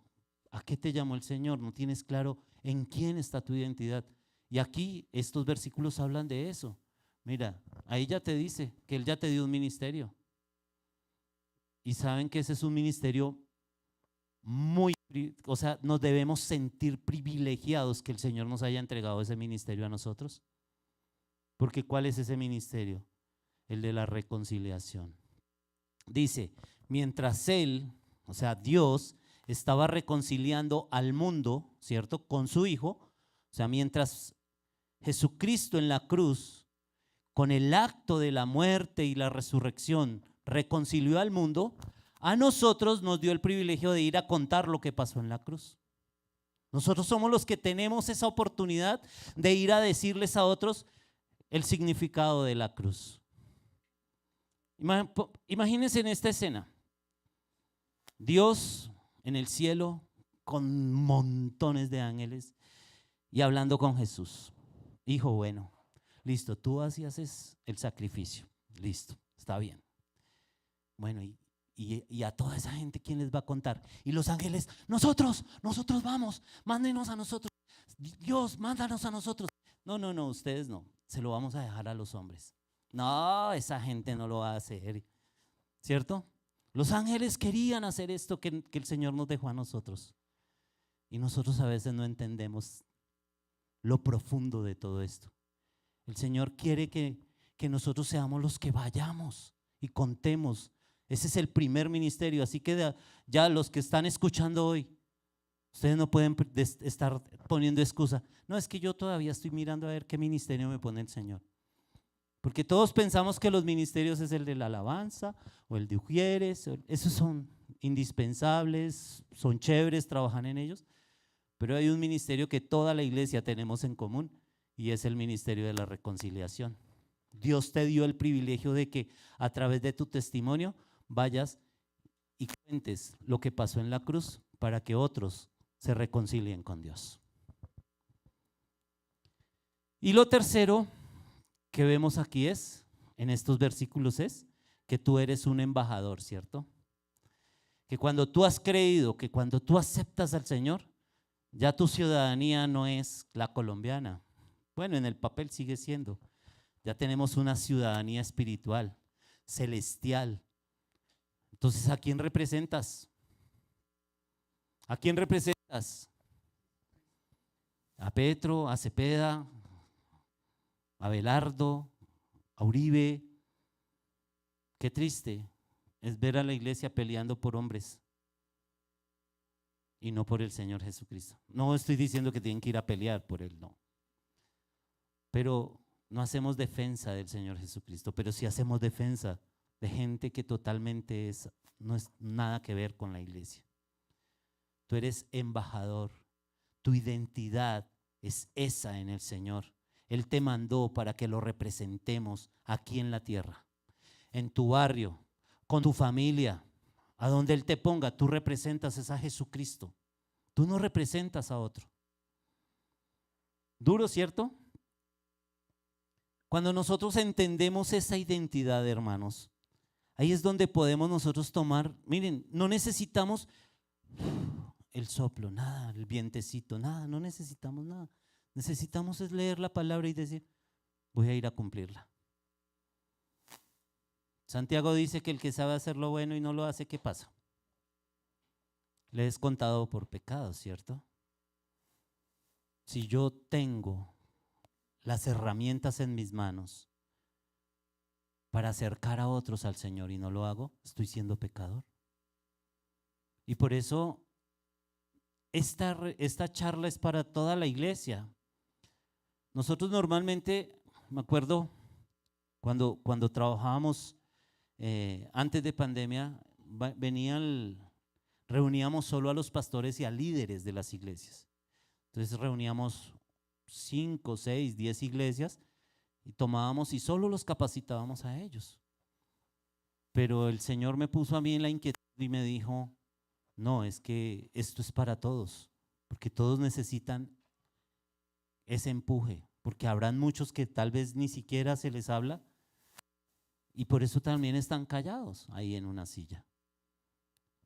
a qué te llamó el Señor, no tienes claro en quién está tu identidad. Y aquí estos versículos hablan de eso. Mira, ahí ya te dice que Él ya te dio un ministerio. Y saben que ese es un ministerio o sea, nos debemos sentir privilegiados que el Señor nos haya entregado ese ministerio a nosotros. Porque ¿cuál es ese ministerio? El de la reconciliación. Dice, mientras Él, o sea, Dios, estaba reconciliando al mundo, ¿cierto? Con su Hijo, o sea, mientras Jesucristo en la cruz, con el acto de la muerte y la resurrección, reconcilió al mundo, a nosotros nos dio el privilegio de ir a contar lo que pasó en la cruz. Nosotros somos los que tenemos esa oportunidad de ir a decirles a otros el significado de la cruz. Imagínense en esta escena. Dios en el cielo con montones de ángeles y hablando con Jesús. Hijo, bueno, listo, tú vas y haces el sacrificio. Listo, está bien. Bueno, y a toda esa gente, ¿quién les va a contar? Y los ángeles, nosotros vamos, mándenos a nosotros. Dios, mándanos a nosotros. No, ustedes no, se lo vamos a dejar a los hombres. No, esa gente no lo va a hacer, ¿cierto? Los ángeles querían hacer esto que el Señor nos dejó a nosotros. Y nosotros a veces no entendemos lo profundo de todo esto. El Señor quiere que nosotros seamos los que vayamos y contemos. Ese es el primer ministerio. Así que ya los que están escuchando hoy, ustedes no pueden estar poniendo excusa. No, es que yo todavía estoy mirando a ver qué ministerio me pone el Señor. Porque todos pensamos que los ministerios es el de la alabanza o el de ujieres. Esos son indispensables, son chéveres, trabajan en ellos. Pero hay un ministerio que toda la iglesia tenemos en común y es el ministerio de la reconciliación. Dios te dio el privilegio de que a través de tu testimonio vayas y cuentes lo que pasó en la cruz para que otros se reconcilien con Dios. Y lo tercero que vemos aquí en estos versículos es que tú eres un embajador, ¿cierto? Que cuando tú has creído, que cuando tú aceptas al Señor, ya tu ciudadanía no es la colombiana. Bueno, en el papel sigue siendo. Ya tenemos una ciudadanía espiritual, celestial. Entonces, ¿a quién representas? ¿A quién representas? A Petro, a Cepeda, a Abelardo, a Uribe. Qué triste es ver a la iglesia peleando por hombres y no por el Señor Jesucristo. No estoy diciendo que tienen que ir a pelear por Él, no. Pero no hacemos defensa del Señor Jesucristo, pero sí hacemos defensa de gente que totalmente no es nada que ver con la iglesia. Tú eres embajador, tu identidad es esa en el Señor. Él te mandó para que lo representemos aquí en la tierra, en tu barrio, con tu familia, a donde Él te ponga. Tú representas es a Jesucristo, tú no representas a otro. Duro, ¿cierto? Cuando nosotros entendemos esa identidad, hermanos, ahí es donde podemos nosotros tomar, miren, no necesitamos el soplo, nada, el vientecito, nada, no necesitamos nada. Necesitamos es leer la palabra y decir, voy a ir a cumplirla. Santiago dice que el que sabe hacer lo bueno y no lo hace, ¿qué pasa? Le es contado por pecado, ¿cierto? Si yo tengo las herramientas en mis manos para acercar a otros al Señor y no lo hago, estoy siendo pecador. Y por eso esta charla es para toda la iglesia. Nosotros normalmente, me acuerdo cuando trabajábamos antes de pandemia, reuníamos solo a los pastores y a líderes de las iglesias. Entonces reuníamos 5, 6, 10 iglesias y tomábamos y solo los capacitábamos a ellos. Pero el Señor me puso a mí en la inquietud y me dijo, no, es que esto es para todos, porque todos necesitan ese empuje, porque habrán muchos que tal vez ni siquiera se les habla y por eso también están callados ahí en una silla.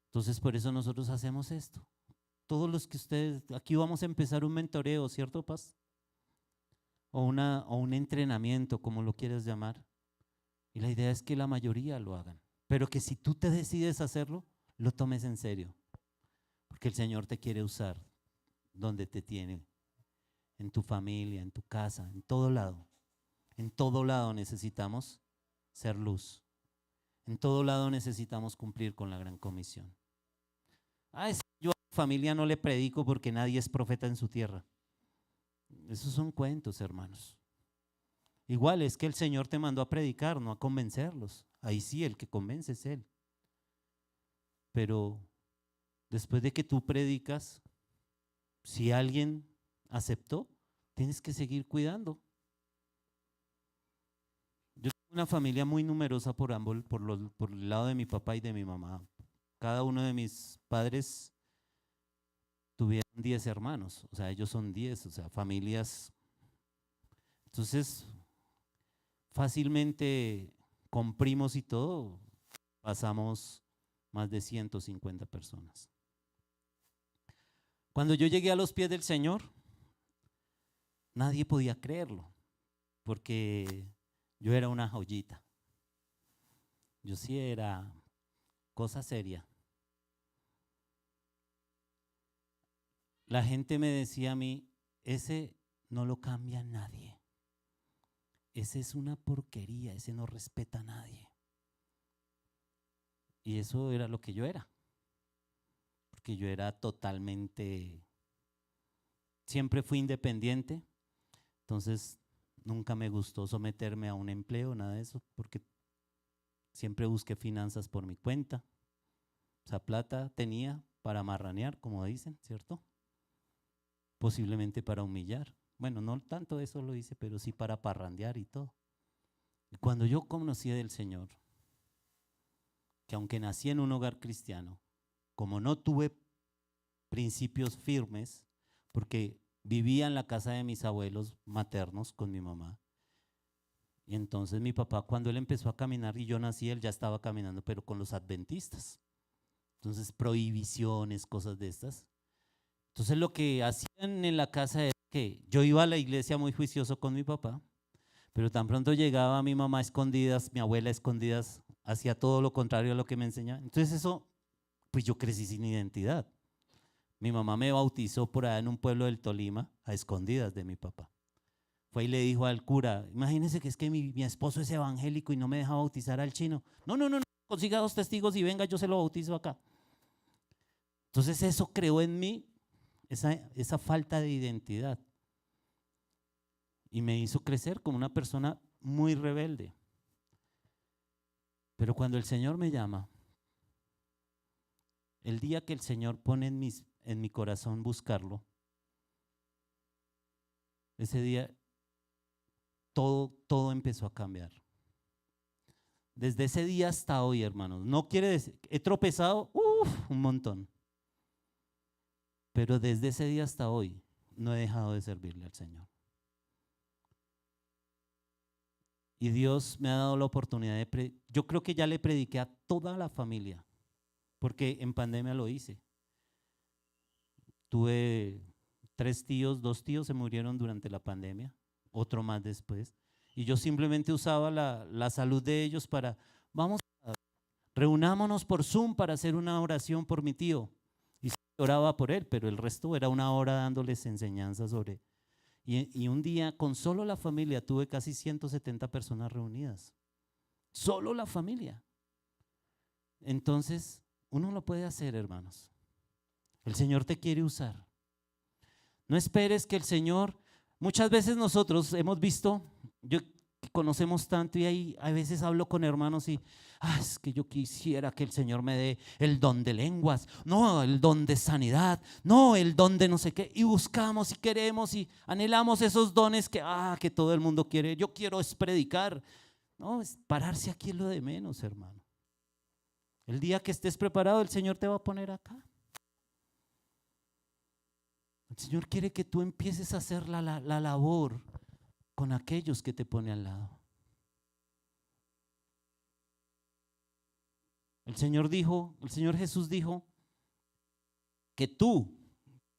Entonces por eso nosotros hacemos esto. Todos los que ustedes, aquí vamos a empezar un mentoreo, ¿cierto, Paz? O un entrenamiento, como lo quieras llamar. Y la idea es que la mayoría lo hagan, pero que si tú te decides hacerlo, lo tomes en serio, porque el Señor te quiere usar donde te tiene, en tu familia, en tu casa, en todo lado. En todo lado necesitamos ser luz. En todo lado necesitamos cumplir con la gran comisión. Yo a mi familia no le predico porque nadie es profeta en su tierra. Esos son cuentos, hermanos. Igual es que el Señor te mandó a predicar, no a convencerlos. Ahí sí, el que convence es Él. Pero después de que tú predicas, si alguien aceptó, tienes que seguir cuidando. Yo tengo una familia muy numerosa por el lado de mi papá y de mi mamá. Cada uno de mis padres 10 hermanos, o sea, ellos son 10, o sea, familias. Entonces, fácilmente con primos y todo, pasamos más de 150 personas. Cuando yo llegué a los pies del Señor, nadie podía creerlo, porque yo era una joyita. Yo sí era cosa seria. La gente me decía a mí, ese no lo cambia nadie. Ese es una porquería, ese no respeta a nadie. Y eso era lo que yo era. Porque yo era totalmente, siempre fui independiente, entonces nunca me gustó someterme a un empleo, nada de eso, porque siempre busqué finanzas por mi cuenta. O sea, plata tenía para marranear, como dicen, ¿cierto? Posiblemente para humillar. Bueno, no tanto eso lo hice, pero sí para parrandear y todo. Y cuando yo conocí del Señor, que aunque nací en un hogar cristiano, como no tuve principios firmes, porque vivía en la casa de mis abuelos maternos con mi mamá, y entonces mi papá, cuando él empezó a caminar y yo nací, él ya estaba caminando, pero con los adventistas. Entonces, prohibiciones, cosas de estas. Entonces, lo que hacían en la casa era que yo iba a la iglesia muy juicioso con mi papá, pero tan pronto llegaba mi mamá a escondidas, mi abuela a escondidas, hacía todo lo contrario a lo que me enseñaba. Entonces, eso, pues yo crecí sin identidad. Mi mamá me bautizó por allá en un pueblo del Tolima, a escondidas de mi papá. Fue y le dijo al cura, imagínese que es que mi esposo es evangélico y no me deja bautizar al chino. No, consiga 2 testigos y venga, yo se lo bautizo acá. Entonces eso creó en mí esa falta de identidad y me hizo crecer como una persona muy rebelde. Pero cuando el Señor me llama, el día que el Señor pone en mi corazón buscarlo, ese día todo empezó a cambiar. Desde ese día hasta hoy, hermanos, no quiere decir, he tropezado, un montón. Pero desde ese día hasta hoy no he dejado de servirle al Señor. Y Dios me ha dado la oportunidad yo creo que ya le prediqué a toda la familia, porque en pandemia lo hice. Tuve 3 tíos, 2 tíos se murieron durante la pandemia, otro más después. Y yo simplemente usaba la salud de ellos para, reunámonos por Zoom para hacer una oración por mi tío. Y oraba por él, pero el resto era una hora dándoles enseñanzas sobre. Y un día con solo la familia tuve casi 170 personas reunidas. Solo la familia. Entonces, uno lo puede hacer, hermanos. El Señor te quiere usar. No esperes que el Señor, muchas veces nosotros hemos visto, yo conocemos tanto y ahí a veces hablo con hermanos y es que yo quisiera que el Señor me dé el don de lenguas, no el don de sanidad, no el don de no sé qué, y buscamos y queremos y anhelamos esos dones que todo el mundo quiere. Yo quiero es predicar. No, es pararse aquí es lo de menos, hermano. El día que estés preparado, el Señor te va a poner acá. El Señor quiere que tú empieces a hacer la labor con aquellos que te pone al lado. El Señor Jesús dijo que tú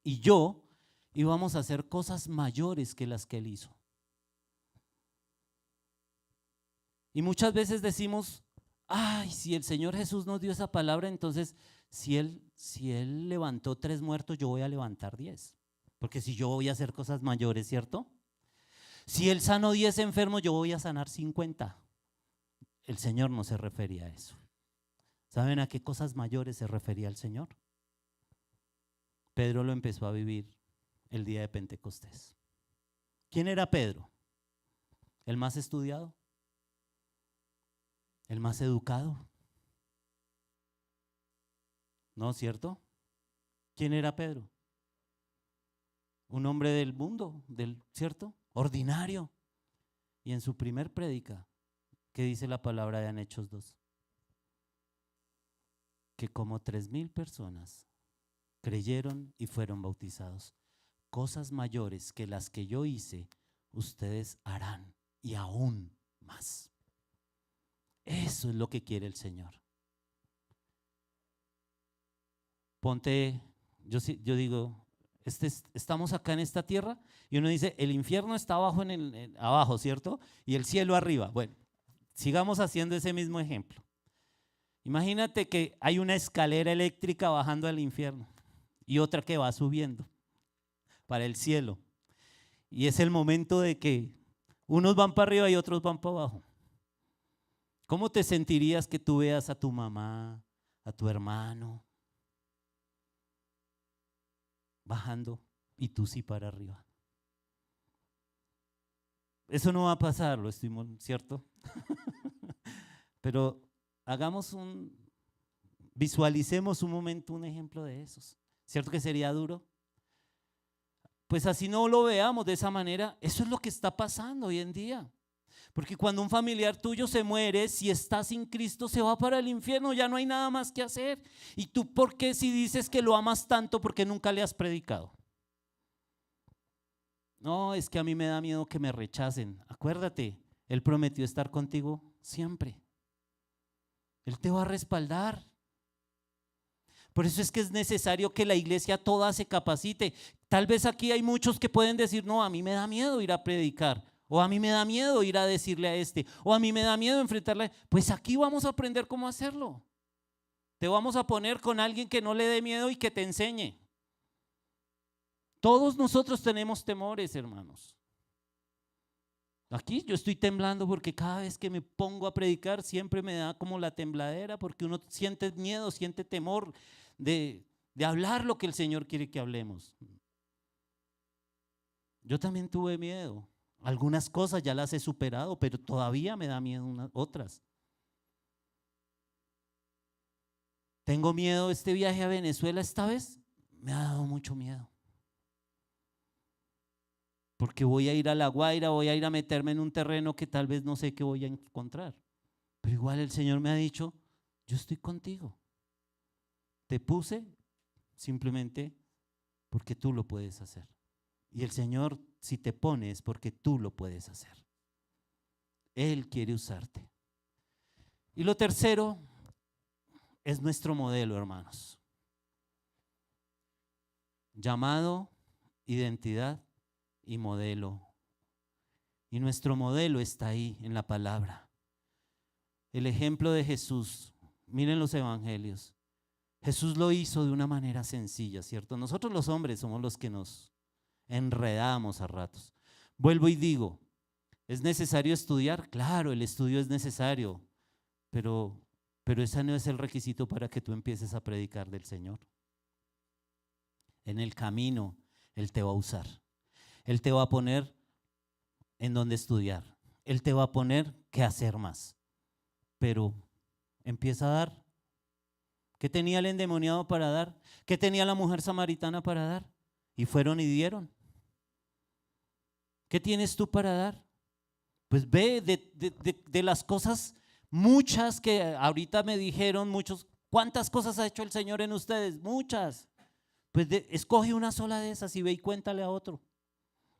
y yo íbamos a hacer cosas mayores que las que Él hizo. Y muchas veces decimos, si el Señor Jesús nos dio esa palabra, entonces si Él levantó 3 muertos, yo voy a levantar 10. Porque si yo voy a hacer cosas mayores, ¿cierto? Si Él sanó 10 enfermos, yo voy a sanar 50. El Señor no se refería a eso. ¿Saben a qué cosas mayores se refería el Señor? Pedro lo empezó a vivir el día de Pentecostés. ¿Quién era Pedro? ¿El más estudiado? ¿El más educado? ¿No, cierto? ¿Quién era Pedro? Un hombre del mundo, ¿cierto? Ordinario. Y en su primer prédica, ¿qué dice la palabra de Hechos 2? Que como 3,000 personas creyeron y fueron bautizados. Cosas mayores que las que yo hice, ustedes harán y aún más. Eso es lo que quiere el Señor. Ponte, yo digo, estamos acá en esta tierra y uno dice, el infierno está abajo, abajo, ¿cierto? Y el cielo arriba. Bueno, sigamos haciendo ese mismo ejemplo. Imagínate que hay una escalera eléctrica bajando al infierno y otra que va subiendo para el cielo. Y es el momento de que unos van para arriba y otros van para abajo. ¿Cómo te sentirías que tú veas a tu mamá, a tu hermano bajando y tú sí para arriba? Eso no va a pasar, lo estimo, ¿cierto? Pero visualicemos un momento, un ejemplo de esos. ¿Cierto que sería duro? Pues así no lo veamos de esa manera. Eso es lo que está pasando hoy en día. Porque cuando un familiar tuyo se muere, si está sin Cristo, se va para el infierno, ya no hay nada más que hacer. ¿Y tú por qué si dices que lo amas tanto, porque nunca le has predicado? No, es que a mí me da miedo que me rechacen. Acuérdate, Él prometió estar contigo siempre. Él te va a respaldar. Por eso es que es necesario que la iglesia toda se capacite. Tal vez aquí hay muchos que pueden decir, no, a mí me da miedo ir a predicar, o a mí me da miedo ir a decirle a este, o a mí me da miedo enfrentarle. Pues aquí vamos a aprender cómo hacerlo. Te vamos a poner con alguien que no le dé miedo y que te enseñe. Todos nosotros tenemos temores, hermanos. Aquí yo estoy temblando porque cada vez que me pongo a predicar siempre me da como la tembladera, porque uno siente miedo, siente temor de hablar lo que el Señor quiere que hablemos. Yo también tuve miedo. Algunas cosas ya las he superado, pero todavía me da miedo otras. Tengo miedo, este viaje a Venezuela esta vez me ha dado mucho miedo. Porque voy a ir a La Guaira, voy a ir a meterme en un terreno que tal vez no sé qué voy a encontrar. Pero igual el Señor me ha dicho, yo estoy contigo. Te puse simplemente porque tú lo puedes hacer. Y el Señor, si te pone, es porque tú lo puedes hacer. Él quiere usarte. Y lo tercero es nuestro modelo, hermanos. Llamado, identidad y modelo. Y nuestro modelo está ahí en la palabra. El ejemplo de Jesús, miren los evangelios. Jesús lo hizo de una manera sencilla, ¿cierto? Nosotros los hombres somos los que nos enredamos a ratos. Vuelvo y digo, ¿es necesario estudiar? Claro, el estudio es necesario, pero ese no es el requisito para que tú empieces a predicar del Señor. En el camino, Él te va a usar. Él te va a poner en donde estudiar. Él te va a poner qué hacer más. Pero empieza a dar. ¿Qué tenía el endemoniado para dar? ¿Qué tenía la mujer samaritana para dar? Y fueron y dieron. ¿Qué tienes tú para dar? Pues ve de las cosas, muchas que ahorita me dijeron, muchos, ¿cuántas cosas ha hecho el Señor en ustedes? Muchas. Pues escoge una sola de esas y ve y cuéntale a otro.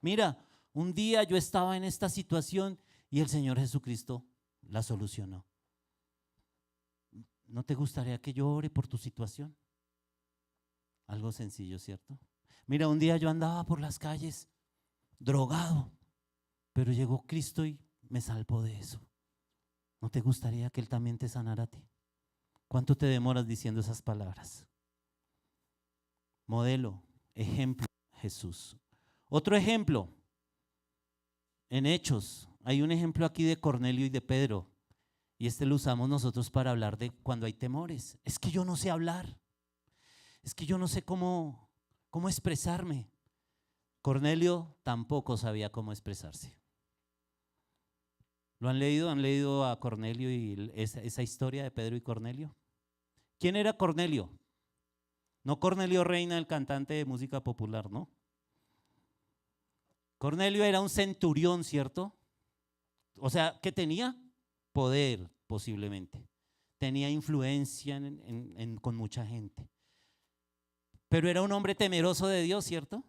Mira, un día yo estaba en esta situación y el Señor Jesucristo la solucionó. ¿No te gustaría que yo ore por tu situación? Algo sencillo, ¿cierto? Mira, un día yo andaba por las calles drogado, pero llegó Cristo y me salvó de eso. ¿No te gustaría que Él también te sanara a ti? ¿Cuánto te demoras diciendo esas palabras? Modelo, ejemplo, Jesús. Otro ejemplo, en Hechos, hay un ejemplo aquí de Cornelio y de Pedro, y lo usamos nosotros para hablar de cuando hay temores. Es que yo no sé hablar, es que yo no sé cómo expresarme. Cornelio tampoco sabía cómo expresarse. ¿Lo han leído? ¿Han leído a Cornelio y esa historia de Pedro y Cornelio? ¿Quién era Cornelio? No Cornelio Reina, el cantante de música popular, ¿no? Cornelio era un centurión, ¿cierto? O sea, ¿qué tenía? Poder, posiblemente. Tenía influencia con mucha gente. pero era un hombre temeroso de Dios, ¿cierto?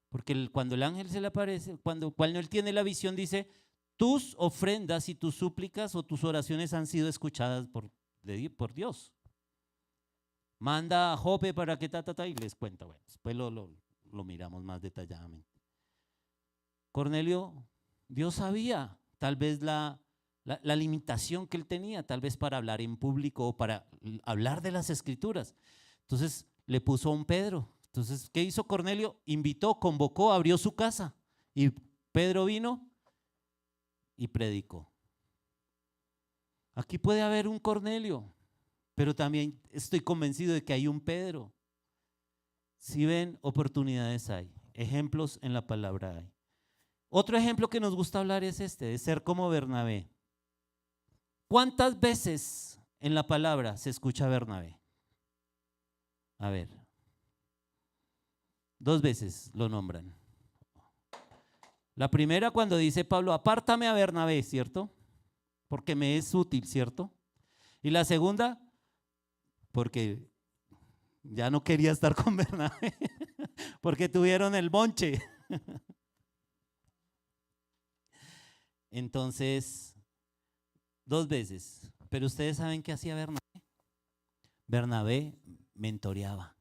Porque cuando el ángel se le aparece, cuando él tiene la visión, dice, tus ofrendas y tus súplicas o tus oraciones han sido escuchadas por Dios. Manda a Jope para que y les cuenta. Bueno, después lo miramos más detalladamente. Cornelio, Dios sabía tal vez la limitación que él tenía, tal vez para hablar en público o para hablar de las escrituras. Entonces le puso a un Pedro. Entonces, ¿qué hizo Cornelio? Invitó, convocó, abrió su casa y Pedro vino y predicó. Aquí puede haber un Cornelio, pero también estoy convencido de que hay un Pedro. Si ven, oportunidades hay, ejemplos en la palabra hay. Otro ejemplo que nos gusta hablar es este, de ser como Bernabé. ¿Cuántas veces en la palabra se escucha Bernabé? A ver, 2 veces lo nombran. La primera cuando dice Pablo, apártame a Bernabé, ¿cierto? Porque me es útil, ¿cierto? Y la segunda, porque ya no quería estar con Bernabé, porque tuvieron el bonche. Entonces, 2 veces. Pero ustedes saben qué hacía Bernabé. Bernabé mentoreaba.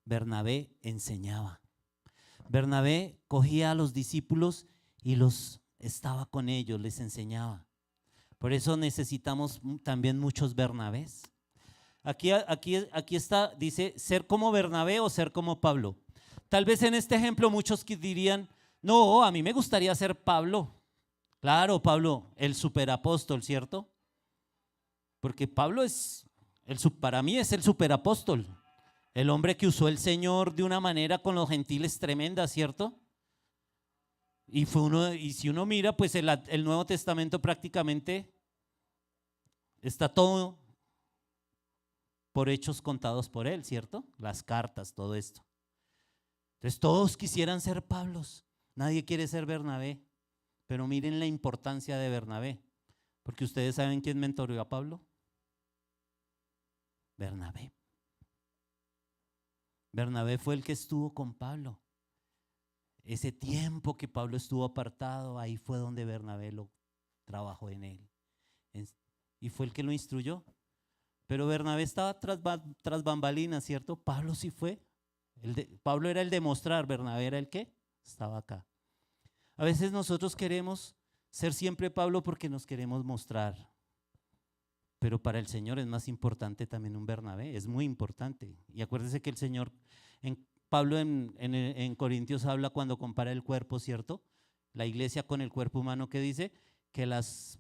Bernabé enseñaba. Bernabé cogía a los discípulos y los estaba con ellos, les enseñaba. Por eso necesitamos también muchos Bernabés. Aquí está, dice, ser como Bernabé o ser como Pablo. Tal vez en este ejemplo muchos dirían, no, a mí me gustaría ser Pablo. Claro, Pablo, el superapóstol, ¿cierto? Porque Pablo para mí es el superapóstol. El hombre que usó el Señor de una manera con los gentiles tremenda, ¿cierto? Y si uno mira, pues el Nuevo Testamento prácticamente está todo por hechos contados por él, ¿cierto? Las cartas, todo esto. Entonces todos quisieran ser Pablos, nadie quiere ser Bernabé, pero miren la importancia de Bernabé, porque ustedes saben quién mentoreó a Pablo. Bernabé. Bernabé fue el que estuvo con Pablo. Ese tiempo que Pablo estuvo apartado, ahí fue donde Bernabé lo trabajó en él. Y fue el que lo instruyó. Pero Bernabé estaba tras bambalinas, ¿cierto? Pablo sí fue. Pablo era el de mostrar, Bernabé era el que estaba acá. A veces nosotros queremos ser siempre Pablo porque nos queremos mostrar. Pero para el Señor es más importante también un Bernabé, es muy importante. Y acuérdense que el Señor, Pablo en Corintios habla cuando compara el cuerpo, ¿cierto? La iglesia con el cuerpo humano, que dice que los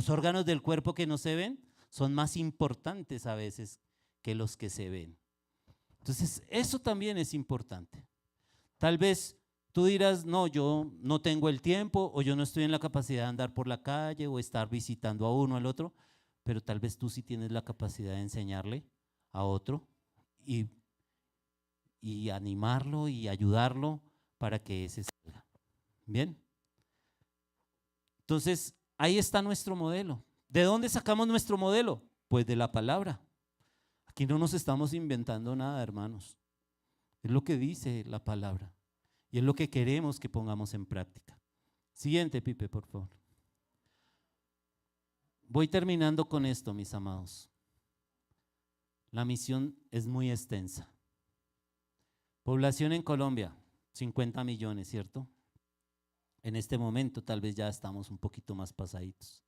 órganos del cuerpo que no se ven son más importantes a veces que los que se ven. Entonces, eso también es importante. Tal vez tú dirás, no, yo no tengo el tiempo o yo no estoy en la capacidad de andar por la calle o estar visitando a uno al otro, pero tal vez tú sí tienes la capacidad de enseñarle a otro y animarlo y ayudarlo para que ese salga. ¿Bien? Entonces, ahí está nuestro modelo. ¿De dónde sacamos nuestro modelo? Pues de la palabra. Aquí no nos estamos inventando nada, hermanos. Es lo que dice la palabra. Y es lo que queremos que pongamos en práctica. Siguiente, Pipe, por favor. Voy terminando con esto, mis amados. La misión es muy extensa. Población en Colombia, 50 millones, ¿cierto? En este momento tal vez ya estamos un poquito más pasaditos.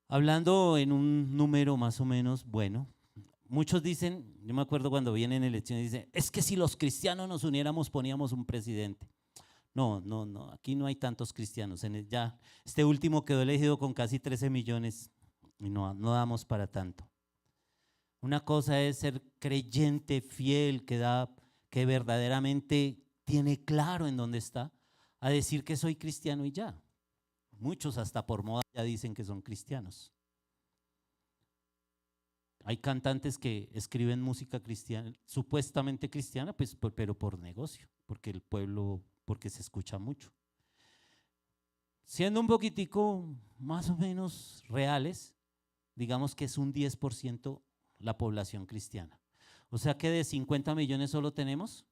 Hablando en un número más o menos bueno, muchos dicen, yo me acuerdo cuando vienen elecciones, dicen, es que si los cristianos nos uniéramos poníamos un presidente. No, aquí no hay tantos cristianos. Ya este último quedó elegido con casi 13 millones y no damos para tanto. Una cosa es ser creyente, fiel, que verdaderamente tiene claro en dónde está, a decir que soy cristiano y ya. Muchos hasta por moda ya dicen que son cristianos. Hay cantantes que escriben música cristiana, supuestamente cristiana, pues, pero por negocio, porque el pueblo, porque se escucha mucho. Siendo un poquitico más o menos reales, digamos que es un 10% la población cristiana. O sea que de 50 millones solo tenemos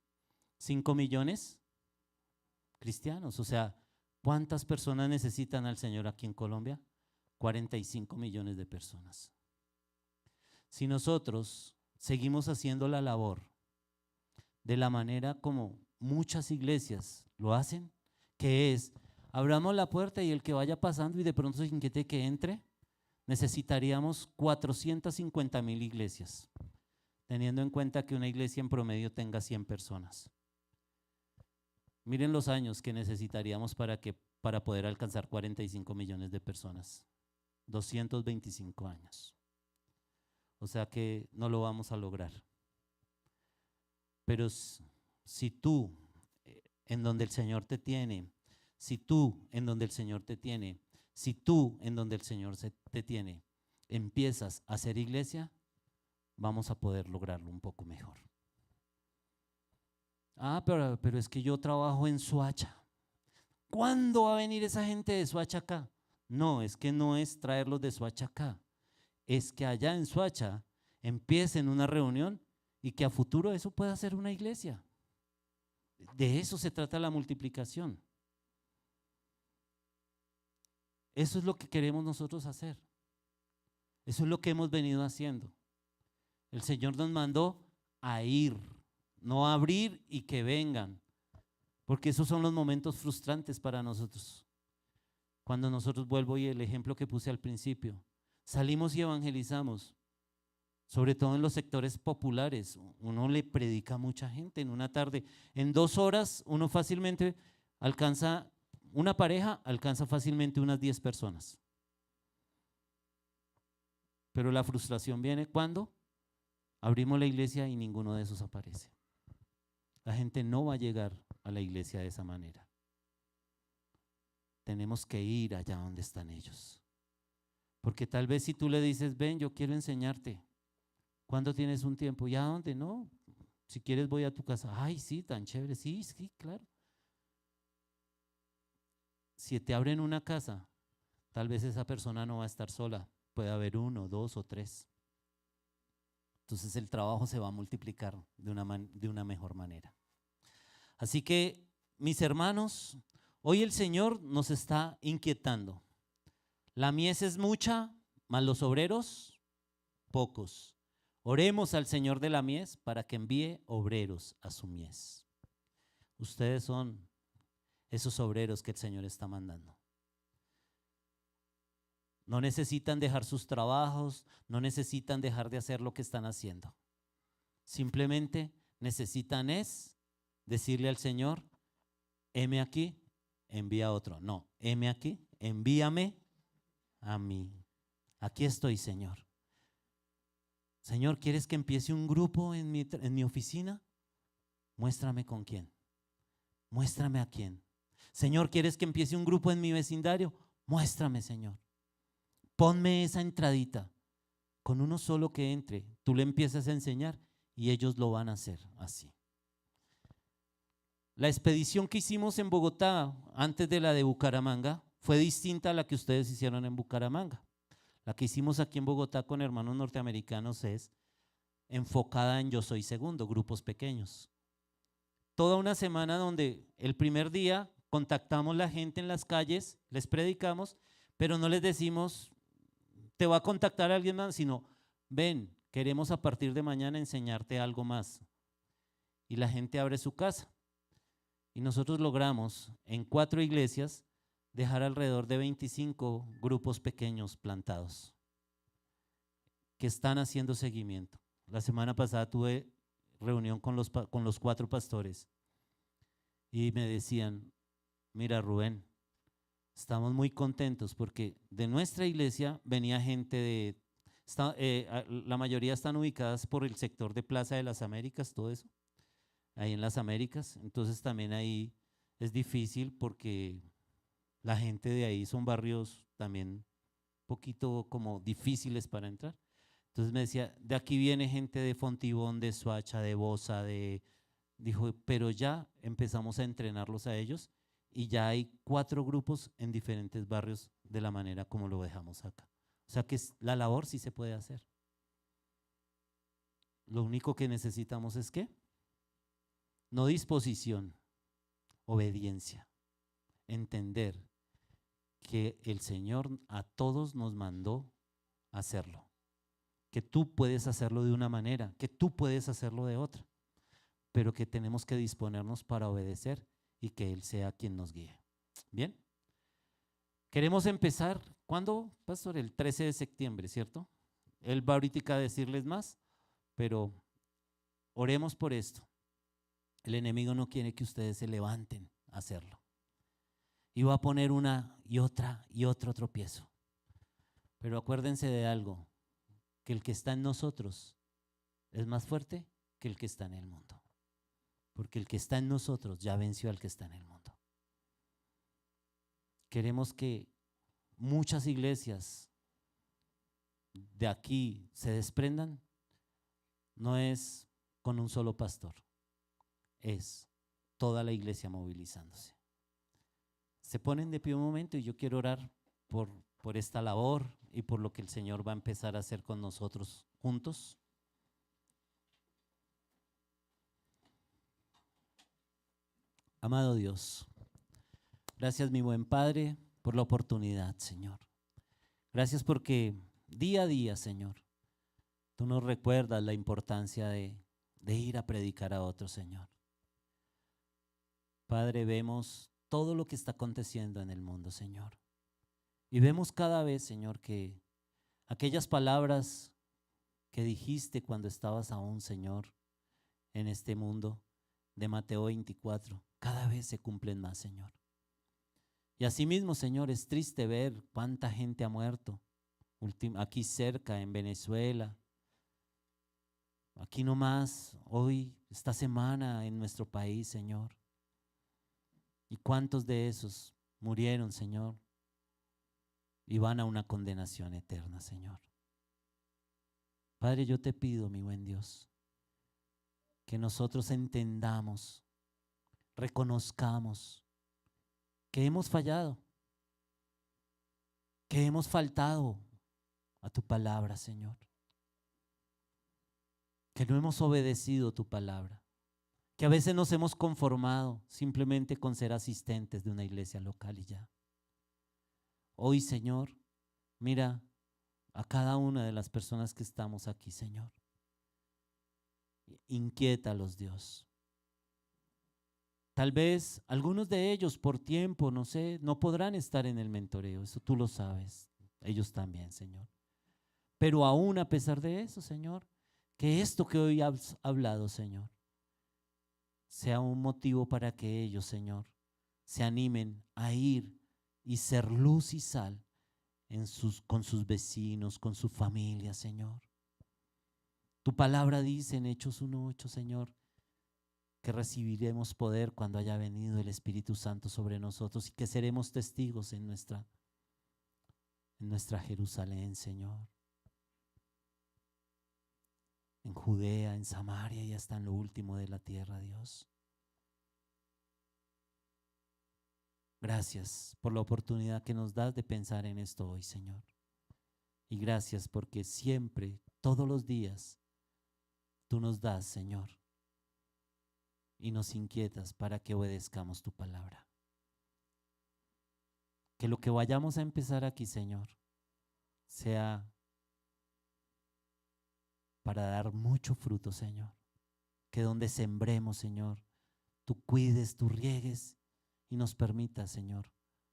5 millones cristianos. O sea, ¿cuántas personas necesitan al Señor aquí en Colombia? 45 millones de personas. Si nosotros seguimos haciendo la labor de la manera como muchas iglesias lo hacen, que es, abramos la puerta y el que vaya pasando y de pronto se inquiete que entre, necesitaríamos 450,000 iglesias, teniendo en cuenta que una iglesia en promedio tenga 100 personas. Miren los años que necesitaríamos para poder alcanzar 45 millones de personas. 225 años. O sea que no lo vamos a lograr. Pero si tú, en donde el Señor te tiene, si tú, en donde el Señor te tiene, si tú, en donde el Señor te tiene, empiezas a hacer iglesia, vamos a poder lograrlo un poco mejor. Pero es que yo trabajo en Soacha. ¿Cuándo va a venir esa gente de Soacha acá? No, es que no es traerlos de Soacha acá. Es que allá en Soacha empiecen una reunión y que a futuro eso pueda ser una iglesia. De eso se trata la multiplicación. Eso es lo que queremos nosotros hacer. Eso es lo que hemos venido haciendo. El Señor nos mandó a ir, no a abrir y que vengan, porque esos son los momentos frustrantes para nosotros. Cuando nosotros, vuelvo y el ejemplo que puse al principio, salimos y evangelizamos, sobre todo en los sectores populares, uno le predica a mucha gente en una tarde. En 2 horas uno fácilmente alcanza, una pareja alcanza fácilmente unas 10 personas. Pero la frustración viene cuando abrimos la iglesia y ninguno de esos aparece. La gente no va a llegar a la iglesia de esa manera. Tenemos que ir allá donde están ellos. Porque tal vez si tú le dices, ven, yo quiero enseñarte. ¿Cuándo tienes un tiempo? ¿Y a dónde? No, si quieres voy a tu casa. Ay, sí, tan chévere. Sí, sí, claro. Si te abren una casa, tal vez esa persona no va a estar sola. Puede haber 1, 2 o 3. Entonces el trabajo se va a multiplicar de una mejor manera. Así que, mis hermanos, hoy el Señor nos está inquietando. La mies es mucha, mas los obreros pocos. Oremos al Señor de la mies para que envíe obreros a su mies. Ustedes son esos obreros que el Señor está mandando. No necesitan dejar sus trabajos, no necesitan dejar de hacer lo que están haciendo. Simplemente necesitan decirle al Señor, heme aquí, envía a otro. No, heme aquí, envíame a mí. Aquí estoy, Señor. Señor, ¿quieres que empiece un grupo en mi oficina? Muéstrame con quién. Muéstrame a quién. Señor, ¿quieres que empiece un grupo en mi vecindario? Muéstrame, Señor. Ponme esa entradita. Con uno solo que entre, tú le empiezas a enseñar y ellos lo van a hacer así. La expedición que hicimos en Bogotá antes de la de Bucaramanga fue distinta a la que ustedes hicieron en Bucaramanga. La que hicimos aquí en Bogotá con hermanos norteamericanos es enfocada en Yo Soy Segundo, grupos pequeños. Toda una semana donde el primer día contactamos a la gente en las calles, les predicamos, pero no les decimos, te va a contactar alguien más, sino, ven, queremos a partir de mañana enseñarte algo más. Y la gente abre su casa. Y nosotros logramos en 4 iglesias dejar alrededor de 25 grupos pequeños plantados que están haciendo seguimiento. La semana pasada tuve reunión con los 4 pastores y me decían, mira Rubén, estamos muy contentos porque de nuestra iglesia venía gente la mayoría están ubicadas por el sector de Plaza de las Américas, todo eso, ahí en las Américas, entonces también ahí es difícil porque la gente de ahí son barrios también un poquito como difíciles para entrar. Entonces me decía, de aquí viene gente de Fontibón, de Soacha, de Bosa, dijo, pero ya empezamos a entrenarlos a ellos y ya hay 4 grupos en diferentes barrios de la manera como lo dejamos acá. O sea que la labor sí se puede hacer. Lo único que necesitamos es ¿qué? No disposición, obediencia. Entender que el Señor a todos nos mandó a hacerlo. Que tú puedes hacerlo de una manera, que tú puedes hacerlo de otra, pero que tenemos que disponernos para obedecer y que Él sea quien nos guíe. Bien. Queremos empezar, ¿cuándo, pastor? El 13 de septiembre, ¿cierto? Él va ahorita a decirles más, pero oremos por esto. El enemigo no quiere que ustedes se levanten a hacerlo. Y va a poner una y otro tropiezo. Pero acuérdense de algo, que el que está en nosotros es más fuerte que el que está en el mundo. Porque el que está en nosotros ya venció al que está en el mundo. Queremos que muchas iglesias de aquí se desprendan. No es con un solo pastor, es toda la iglesia movilizándose. Se ponen de pie un momento y yo quiero orar por esta labor y por lo que el Señor va a empezar a hacer con nosotros juntos. Amado Dios, gracias, mi buen Padre, por la oportunidad, Señor. Gracias porque día a día, Señor, tú nos recuerdas la importancia de ir a predicar a otros, Señor. Padre, vemos todo lo que está aconteciendo en el mundo, Señor. Y vemos cada vez, Señor, que aquellas palabras que dijiste cuando estabas aún, Señor, en este mundo de Mateo 24, cada vez se cumplen más, Señor. Y asimismo, Señor, es triste ver cuánta gente ha muerto aquí cerca, en Venezuela, aquí nomás, hoy, esta semana en nuestro país, Señor. ¿Y cuántos de esos murieron, Señor? Y van a una condenación eterna, Señor. Padre, yo te pido, mi buen Dios, que nosotros entendamos, reconozcamos que hemos fallado, que hemos faltado a tu palabra, Señor, que no hemos obedecido tu palabra, que a veces nos hemos conformado simplemente con ser asistentes de una iglesia local y ya. Hoy, Señor, mira a cada una de las personas que estamos aquí, Señor. Inquiétalos, Dios. Tal vez algunos de ellos por tiempo, no sé, no podrán estar en el mentoreo, eso tú lo sabes, ellos también, Señor. Pero aún a pesar de eso, Señor, que esto que hoy has hablado, Señor, sea un motivo para que ellos, Señor, se animen a ir y ser luz y sal con sus vecinos, con su familia, Señor. Tu palabra dice en Hechos 1:8, Señor, que recibiremos poder cuando haya venido el Espíritu Santo sobre nosotros y que seremos testigos en nuestra Jerusalén, Señor, en Judea, en Samaria y hasta en lo último de la tierra, Dios. Gracias por la oportunidad que nos das de pensar en esto hoy, Señor. Y gracias porque siempre, todos los días, tú nos das, Señor, y nos inquietas para que obedezcamos tu palabra. Que lo que vayamos a empezar aquí, Señor, sea para dar mucho fruto, Señor. Que donde sembremos, Señor, tú cuides, tú riegues y nos permitas, Señor,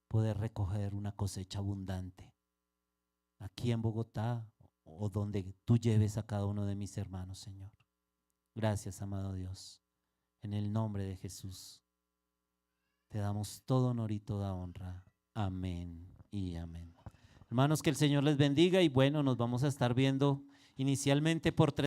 poder recoger una cosecha abundante aquí en Bogotá o donde tú lleves a cada uno de mis hermanos, Señor. Gracias, amado Dios. En el nombre de Jesús te damos todo honor y toda honra. Amén y amén. Hermanos, que el Señor les bendiga y bueno, nos vamos a estar viendo inicialmente por 3